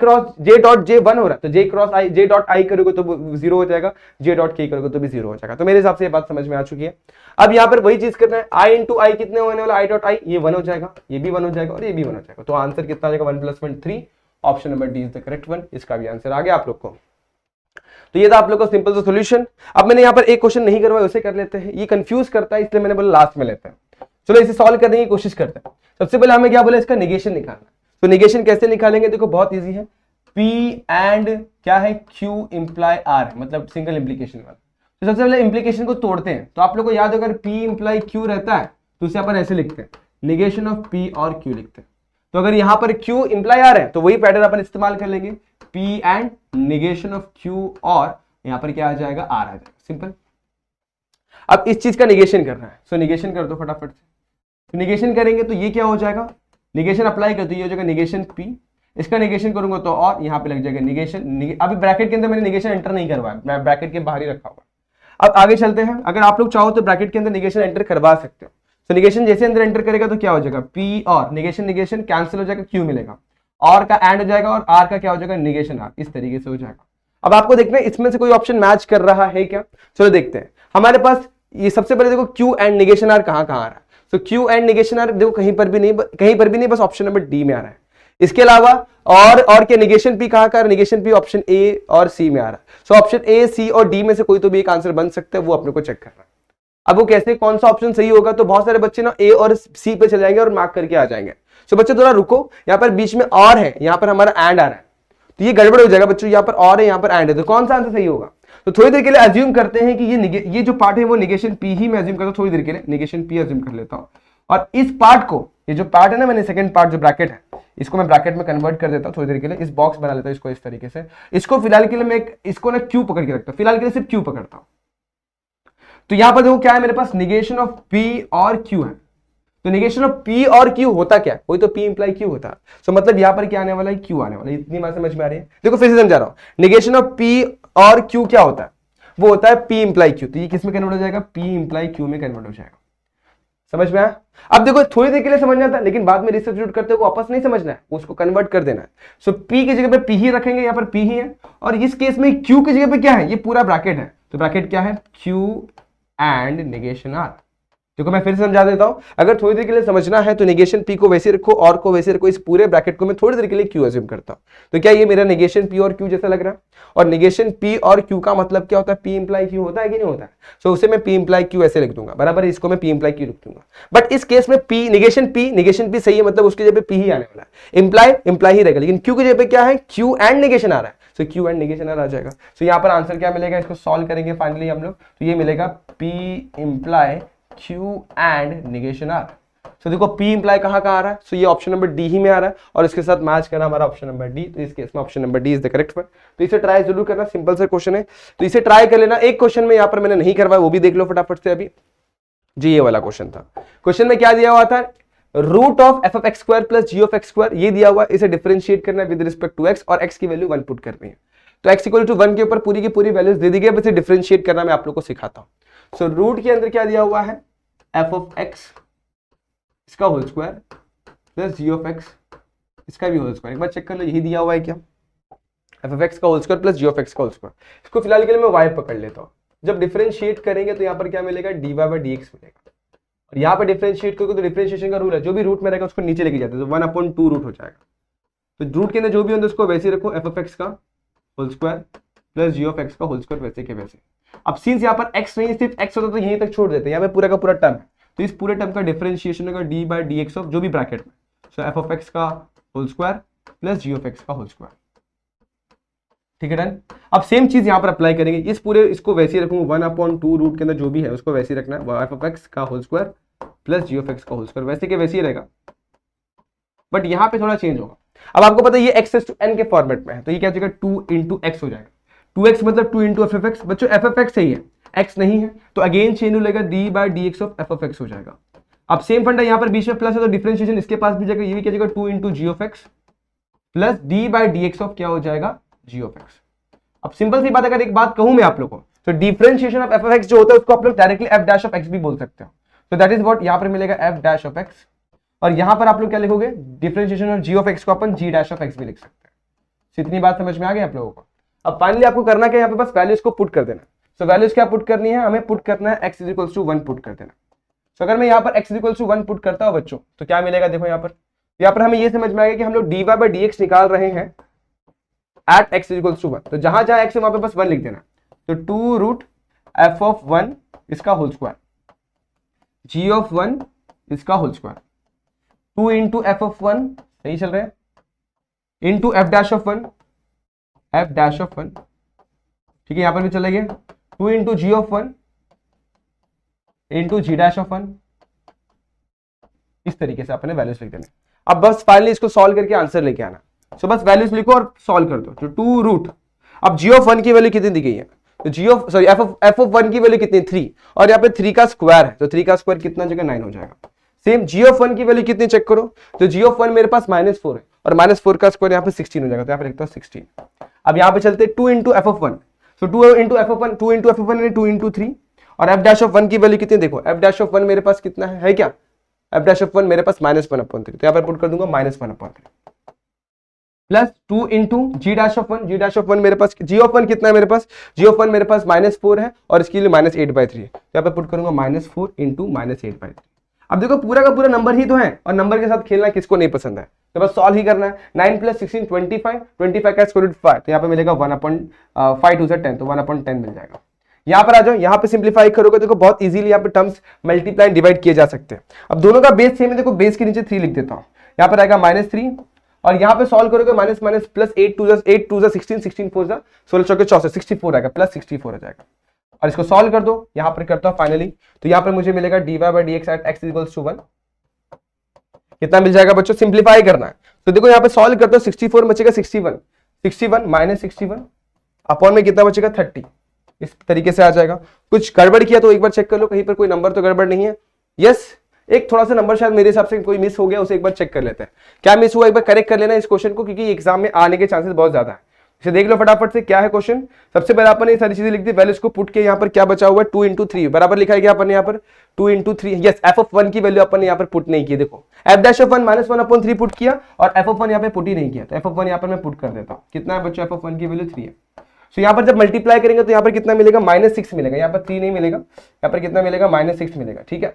डॉट j 1 हो रहा है, तो j डॉट i करोगे तो 0 हो जाएगा, j डॉट k करोगे तो भी 0 हो जाएगा। तो मेरे हिसाब से ये बात समझ में आ चुकी है। अब यहाँ पर वही चीज करना है, i इंटू आई कितने होने वाला, i डॉट i, ये 1 हो जाएगा, ये भी 1 हो जाएगा और ये भी 1 हो जाएगा। तो आंसर कितना आ जाएगा, 1 + 1 3, option number D is the correct one. इसका भी आंसर आ गया आप लोग को। तो ये था आप लोग का सिंपल सा सॉल्यूशन। अब मैंने यहाँ पर एक क्वेश्चन नहीं करवाया, उसे कर लेते हैं, ये कंफ्यूज करता है इसलिए मैंने बोला लास्ट में लेते हैं। चलो इसे सॉल्व करने की कोशिश करते हैं। सबसे पहले हमें क्या बोला, इसका निगेशन निकालना। तो निगेशन कैसे निकालेंगे, देखो बहुत इजी है, P एंड क्या है Q इम्प्लाई R है, मतलब सिंगल इम्प्लीकेशन वाला। तो सबसे पहले इम्प्लीकेशन को तोड़ते हैं। तो आप लोग को याद अगर P इम्प्लाई Q रहता है तो उसे अपन ऐसे लिखते हैं, निगेशन ऑफ P और Q लिखते हैं। तो अगर यहाँ पर Q इम्प्लाई R है तो वही पैटर्न अपन इस्तेमाल कर लेंगे, P and negation of Q, और यहाँ पर क्या आ जाएगा, R आ जाएगा, सिंपल। अब इस चीज का निगेशन करना है, सो निगेशन कर दो फटाफट से। तो निगेशन करेंगे तो ये क्या हो जाएगा, निगेशन अप्लाई कर दो, ये हो जाएगा निगेशन P, इसका निगेशन करूंगा तो और यहाँ पे लग जाएगा निगेशन। अभी ब्रैकेट के अंदर मैंने निगेशन एंटर नहीं करवाया, मैं ब्रैकेट के बाहर ही रखा हुआ। अब आगे चलते हैं, अगर आप लोग चाहो तो ब्रैकेट के अंदर निगेशन एंटर करवा सकते हो। तो निगेशन जैसे अंदर एंटर करेगा तो क्या हो जाएगा, P और निगेशन कैंसिल हो जाएगा, Q मिलेगा, और का एंड हो जाएगा और R का क्या हो जाएगा, निगेशन R, इस तरीके से हो जाएगा। अब आपको देखना है इसमें से कोई ऑप्शन मैच कर रहा है क्या, चलो देखते हैं। हमारे पास ये सबसे पहले देखो Q एंड निगेशन R कहाँ आ रहा है, तो Q एंड निगेशन R देखो कहीं पर भी नहीं, बस ऑप्शन नंबर डी में आ रहा है। इसके अलावा और क्या, निगेशन P कहाँ का, निगेशन P ऑप्शन ए और सी में आ रहा है। सो ऑप्शन ए, सी और डी में से कोई तो भी एक आंसर बन सकता है, वो अपने को चेक करना है। अब वो कैसे, कौन सा ऑप्शन सही होगा, तो बहुत सारे बच्चे ना ए और सी पे चले जाएंगे और मार्क करके आ जाएंगे। सो बच्चे थोड़ा रुको, यहाँ पर बीच में और है, यहाँ पर हमारा एंड आ रहा है, तो ये गड़बड़ हो जाएगा बच्चों, यहाँ पर और है, यहाँ पर एंड है, तो कौन सा आंसर सही होगा। तो थोड़ी देर के लिए अज्यूम करते हैं कि ये जो पार्ट है वो निगेशन P ही मैं अज्यूम करता हूँ, थोड़ी देर के लिए निगेशन P अज्यूम कर लेता हूँ। और इस पार्ट को, ये जो पार्ट है ना, मैंने सेकंड पार्ट जो ब्रैकेट है, इसको मैं ब्रैकेट में कन्वर्ट कर देता हूँ थोड़ी देर के लिए, इस बॉक्स बना लेता हूँ इसको इस तरीके से। इसको फिलहाल के लिए मैं इसको ना Q पकड़ के रखता हूँ, फिलहाल के लिए सिर्फ Q पकड़ता हूँ। तो यहाँ पर देखो क्या है मेरे पास, निगेशन ऑफ P और Q है। तो निगेशन ऑफ P और Q होता क्या है, वही तो P इंप्लाई Q होता है। तो मतलब यहाँ पर क्या आने वाला है, Q आने वाला है। इतनी बात समझ में आ रही है। देखो फिर से समझा रहा हूँ, निगेशन ऑफ P और क्यू क्या होता है, वो होता है पी इंप्लाई क्यू। तो ये किस में कन्वर्ट हो जाएगा, पी इंप्लाई क्यू में कन्वर्ट हो जाएगा। समझ में आया? अब देखो थोड़ी देर के लिए समझ आता है, लेकिन बाद में रिसब्स्टिट्यूट करते हुए वापस नहीं समझना है, उसको कन्वर्ट कर देना है। सो पी की जगह पे पी ही रखेंगे, यहाँ पर पी ही है, और इस केस में क्यू की जगह पे क्या है, ये पूरा ब्रैकेट है। तो ब्रैकेट क्या है, क्यू एंड नेगेशन आर। देखो मैं फिर से समझा देता हूं, अगर थोड़ी देर के लिए समझना है तो नेगेशन पी को वैसे रखो और को वैसे रखो, इस पूरे ब्रैकेट को मैं थोड़ी देर के लिए क्यू अज्यूम करता हूं। तो क्या ये मेरा नेगेशन पी और क्यू जैसा लग रहा है? और नेगेशन पी और क्यू का मतलब क्या होता है, पी इंप्लाई क्यू होता है कि नहीं होता है? सो उसे मैं पी इंप्लाई क्यू ऐसे लिख दूंगा, बराबर, इसको मैं पी इंप्लाई क्यू लिख दूंगा। बट इस केस में पी नेगेशन पी सही है, मतलब उसकी जगह पे पी ही आने वाला है, इंप्लाई ही रहेगा, लेकिन क्यू की जगह पे क्या है, क्यू एंड नेगेशन आ रहा है। सो क्यू एंड नेगेशन आ जाएगा। सो यहाँ पर आंसर क्या मिलेगा, इसको सॉल्व करेंगे फाइनली हम लोग, तो ये मिलेगा P imply Q and negation R. So देखो पी इंप्लाई कहाँ आ रहा है, सो ये ऑप्शन नंबर डी ही में आ रहा है, और इसके साथ मैच करना हमारा ऑप्शन नंबर डी। तो इस केस में option number D is the correct one. तो इसे ट्राई जरूर करना, सिंपल सा क्वेश्चन है, तो इसे ट्राई कर लेना। एक क्वेश्चन में यहाँ पर मैंने नहीं करवाया, वो भी देख लो फटाफट से अभी जी। ये वाला क्वेश्चन था, क्वेश्चन में क्या दिया हुआ था, root of f of x square plus g of x square, ये दिया हुआ, इसे डिफरेंशिएट करना है विद रिस्पेक्ट टू एक्स, और एक्स की वैल्यू 1 पुट करनी है। तो एक्स इक्वल टू 1 के ऊपर पूरी की पूरी वैल्यूज दे दी गई, बस डिफरेंशिएट करना मैं आप लोग को सिखाता हूं। सो रूट के अंदर क्या दिया हुआ है, एफ ऑफ एक्स इसका whole square plus g of x इसका भी होल स्क्वायर। एक बार चेक कर लो, यही दिया हुआ है क्या, एफ ऑफ एक्स का whole square plus g of x का होल स्क्वायर। इसको फिलहाल के लिए मैं वाई पकड़ लेता हूं। जब डिफरेंशिएट करेंगे तो यहाँ पर क्या मिलेगा, d y by d x मिलेगा, और यहाँ पर डिफरेंशिएट करोगे तो डिफरेंशिएशन का रूल है, जो भी रूट में रहेगा उसको नीचे लेके जाते हैं, तो 1/2 रूट हो जाएगा। तो रूट के अंदर जो भी होता है उसको वैसे रखो, एफ ऑफ एक्स का whole square plus g of x का होल स्क्वायर वैसे के वैसे। अब सिंस यहाँ पर एक्स नहीं सिर्फ एक्स होता तो यहीं तक छोड़ देते हैं, यहाँ पे पूरा का पूरा टर्म है, तो इस पूरे टर्म का डिफरेंशिएशन होगा d by d x of जो भी ब्रैकेट में, सो एफ ऑफ एक्स का whole square plus g of x का होल स्क्वायर। ठीक है, डन। अब सेम चीज यहाँ पर अप्लाई करेंगे, इस पूरे इसको वैसे ही रखूंगा, 1/2 रूट के अंदर जो भी है उसको वैसे ही रखना है, एफ ऑफ एक्स का whole square plus g of x का होल स्क्वायर, वैसे के वैसे ही रहेगा, बट यहाँ पे थोड़ा चेंज होगा। अब आपको पता है ये एक्स टू एन के फॉर्मेट में है, तो ये क्या हो जाएगा, 2 इंटू एक्स हो जाएगा। 2x मतलब 2 इंटू एफ एफ एक्स। बच्चों एफ एफ एक्स सही है, एक्स नहीं है, तो अगेन चेंज हो जाएगा, D by d x of F F x हो जाएगा। अब सेम फंडा यहाँ पर बीच में प्लस है, तो डिफरेंशिएशन इसके पास भी जाएगा, ये भी क्या जाएगा, 2 into g of x plus d by d x of क्या हो जाएगा, जी ऑफ एक्स। अब सिंपल सी बात, अगर एक बात कहूं मैं आप लोगों को, तो differentiation of F F x जो होता है उसको आप लोग directly F dash of x भी बोल सकते हो। तो दैट इज व्हाट यहाँ पर मिलेगा, एफ डैश ऑफ एक्स, और यहां पर आप लोग क्या लिखोगे, differentiation of g of x को अपन जी डैश ऑफ एक्स भी लिख सकते हैं। इतनी बात समझ में आ गई आप लोगों को? अब फाइनली आपको करना क्या है, यहाँ पे बस वैल्यूज को पुट कर देना। सो वैल्यूज क्या पुट करनी है, हमें पुट करना है x is equals to 1 put कर देना। सो अगर मैं यहाँ पर x is equals to 1 put करता हूँ बच्चों, तो क्या मिलेगा, देखो यहाँ पर हमें ये समझ में आएगा कि हम लोग dy बाई dx निकाल रहे हैं at x is equals to 1, तो जहां जहां x है वहां पे बस 1 लिख देना। तो 2 रूट एफ ऑफ 1 इसका होल स्क्वायर, जी ऑफ 1 इसका whole square, 2 into f of 1 सही चल रहे हैं, into f dash of 1, f dash of 1, ठीक है, यहां पर भी चलेंगे, 2 into g of 1 into g dash of 1, इस तरीके से अपने वैल्यूज लिख देने। अब बस फाइनली इसको सॉल्व करके आंसर लेके आना। सो बस वैल्यूज लिखो और सॉल्व कर दो। तो 2 रूट, अब जी ऑफ 1 की वैल्यू कितनी दी गई है, तो जी ऑफ सॉरी एफ ऑफ 1 की वैल्यू कितनी, 3, और यहाँ पे 3 का स्क्वायर है, तो 3 का स्क्वायर कितना जगह 9 हो जाएगा। सेम जी ऑफ 1 की वैल्यू कितनी चेक करो, तो जी ऑफ 1 मेरे पास -4 है, और -4 का स्क्वायर यहाँ पे 16 हो जाएगा, तो यहाँ पे लिखता हूँ 16। अब यहाँ पे चलते 2 into f of 1, so 2 into f of 1, 2 into f of 1 2 into 3, और एफ डैश ऑफ 1 की वैल्यू कितनी, देखो एफ डैश ऑफ 1 मेरे पास कितना है क्या, एफ डैश ऑफ 1 मेरे पास -1/3, तो यहाँ पर पुट कर दूंगा -1/3 plus 2 into g dash of 1, g dash of 1 मेरे पास, जी ऑफ 1 कितना है मेरे पास, जी ऑफ 1 मेरे पास -4 है, और इसके लिए -8/3 है, तो यहाँ पे पुट करूंगा -4 इंटू -8/3। अब देखो पूरा का पूरा नंबर ही तो है, और नंबर के साथ खेलना किसको नहीं पसंद है, तो बस सॉल्व ही करना है। 9 + 16 25 का स्क्वायर रूट 5, तो यहाँ पे मिलेगा 1/5 2 से 10, तो 1/10 मिल जाएगा। यहाँ पर आ जाओ, यहाँ पे सिंप्लीफाई करोगे, देखो बहुत इजीली यहाँ पे टर्म्स मल्टीप्लाई डिवाइड किए जा सकते हैं। अब दोनों का बेस सेम है, देखो बेस के नीचे 3 लिख देता हूँ, यहाँ पर आएगा -3, और यहाँ पे सॉल्व करोगे माइनस माइनस प्लस 8 2 16 16 4 16 चौके 64 64 आएगा, प्लस 64 हो जाएगा, और इसको सॉल्व कर दो। यहाँ पर करता हूँ फाइनली, तो यहाँ पर मुझे मिलेगा dy by d x at x equals to 1, कितना मिल जाएगा बच्चों, सिंप्लीफाई करना है। तो देखो यहाँ पे सॉल्व करते हो, 64 बचेगा 61, 61 माइनस 61 अपॉन में कितना बचेगा 30, इस तरीके से आ जाएगा। कुछ गड़बड़ किया तो एक बार चेक कर लो, कहीं पर कोई नंबर तो गड़बड़ नहीं है। यस, एक थोड़ा सा नंबर शायद मेरे हिसाब से कोई मिस हो गया, उसे एक बार चेक कर लेते हैं क्या मिस हुआ, एक बार करेक्ट कर लेना इस क्वेश्चन को, क्योंकि एग्जाम में आने के चांसेस बहुत ज्यादा है। इसे देख लो फटाफट से, क्या है क्वेश्चन। सबसे पहले अपन ने ये सारी चीजें लिख दी, वैल्यूज को पुट के यहाँ पर क्या बचा हुआ है 2 इंटू 3 बराबर लिखा है क्या अपन ने यहाँ पर 2 इंटू 3। यस, एफ ऑफ 1 की वैल्यू अपन ने यहाँ पर पुट नहीं की, देखो एफ डैश ऑफ 1 -1/3 पुट किया और एफ ऑफ 1 यहाँ पे पुट ही नहीं किया, तो एफ ऑफ 1 यहाँ पर मैं पुट कर देता हूँ। कितना है बच्चों, एफ ऑफ 1 की वैल्यू 3 है। सो यहाँ पर जब मल्टीप्लाई करेंगे तो यहाँ पर कितना मिलेगा -6 मिलेगा, यहाँ पर 3 नहीं मिलेगा, यहाँ पर कितना मिलेगा -6 मिलेगा। ठीक है,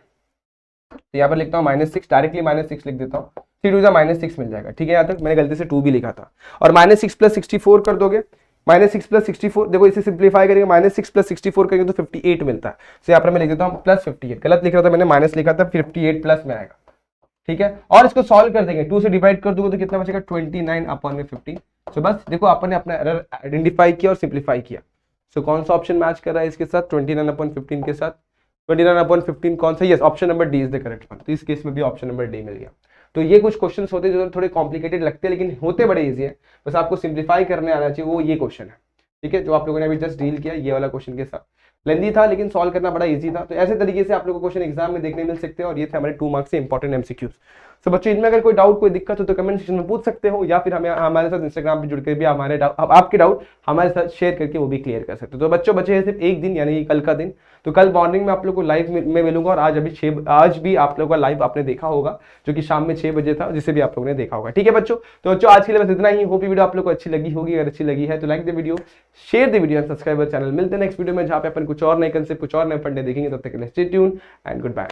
तो यहाँ पर लिखता हूँ -6, डायरेक्टली -6 लिख देता हूँ, 3 टू -6 मिल जाएगा। ठीक है, यहाँ तक मैंने गलती से 2 भी लिखा था। और -6 + 64 कर दोगे, -6 + 64, देखो इसे सिंप्लीफाई करेंगे, -6 + 64 करेंगे तो 58 मिलता है। तो यहाँ पर मैं लिख देता हूँ +58, गलत लिख रहा था मैंने, माइनस लिखा था, 58 प्लस में आएगा। ठीक है, और इसको सॉल्व कर देंगे, 2 से डिवाइड कर दोगे तो कितना बचेगा 29/15। सो बस देखो अपन ने अपना एरर आइडेंटिफाई किया और सिंप्लीफाई किया। सो कौन सा ऑप्शन मैच कर रहा है इसके साथ, 29/15 के साथ, 29/15 कौन सा, yes option number D is the correct one. तो इस केस में भी ऑप्शन नंबर डी मिल गया। तो ये कुछ क्वेश्चंस होते हैं जो थोड़े कॉम्प्लिकेटेड लगते हैं लेकिन होते बड़े इजी है, बस आपको सिंप्लीफाई करने आना चाहिए, वो ये क्वेश्चन है। ठीक है, जो आप लोगों ने अभी जस्ट डील किया ये वाला क्वेश्चन के साथ, लेंदी था लेकिन सॉल्व करना बड़ा इजी था। तो ऐसे तरीके से आप लोगों को क्वेश्चन एग्जाम में देखने मिल सकते हैं और ये थे हमारे 2 मार्क्स से इंपॉर्टेंट एमसीक्यूज। तो बच्चों इनमें अगर कोई डाउट कोई दिक्कत हो तो कमेंट सेक्शन में पूछ सकते हो, या फिर हमें हमारे साथ इंस्टाग्राम पे जुड़ के भी हमारे आपके डाउट हमारे साथ शेयर करके वो भी क्लियर कर सकते हो। तो बच्चों बचे हैं सिर्फ एक दिन, यानी कल का दिन। तो कल मॉर्निंग में आप लोग को लाइव में मिलूंगा, और आज भी आप लोगों का लाइव आपने देखा होगा जो कि शाम में 6 बजे था, जिसे भी आप लोगों ने देखा होगा। ठीक है बच्चों, तो बच्चों आज के लिए बस इतना ही। होप वीडियो आप लोग को अच्छी लगी होगी, अगर अच्छी लगी है तो like the video, share the video and subscribe channel. मिलते हैं नेक्स्ट वीडियो में जहां पे अपन कुछ और नए कंसेप्ट, कुछ और नए फंडे देखेंगे। तब तक के लिए stay tune and good bye.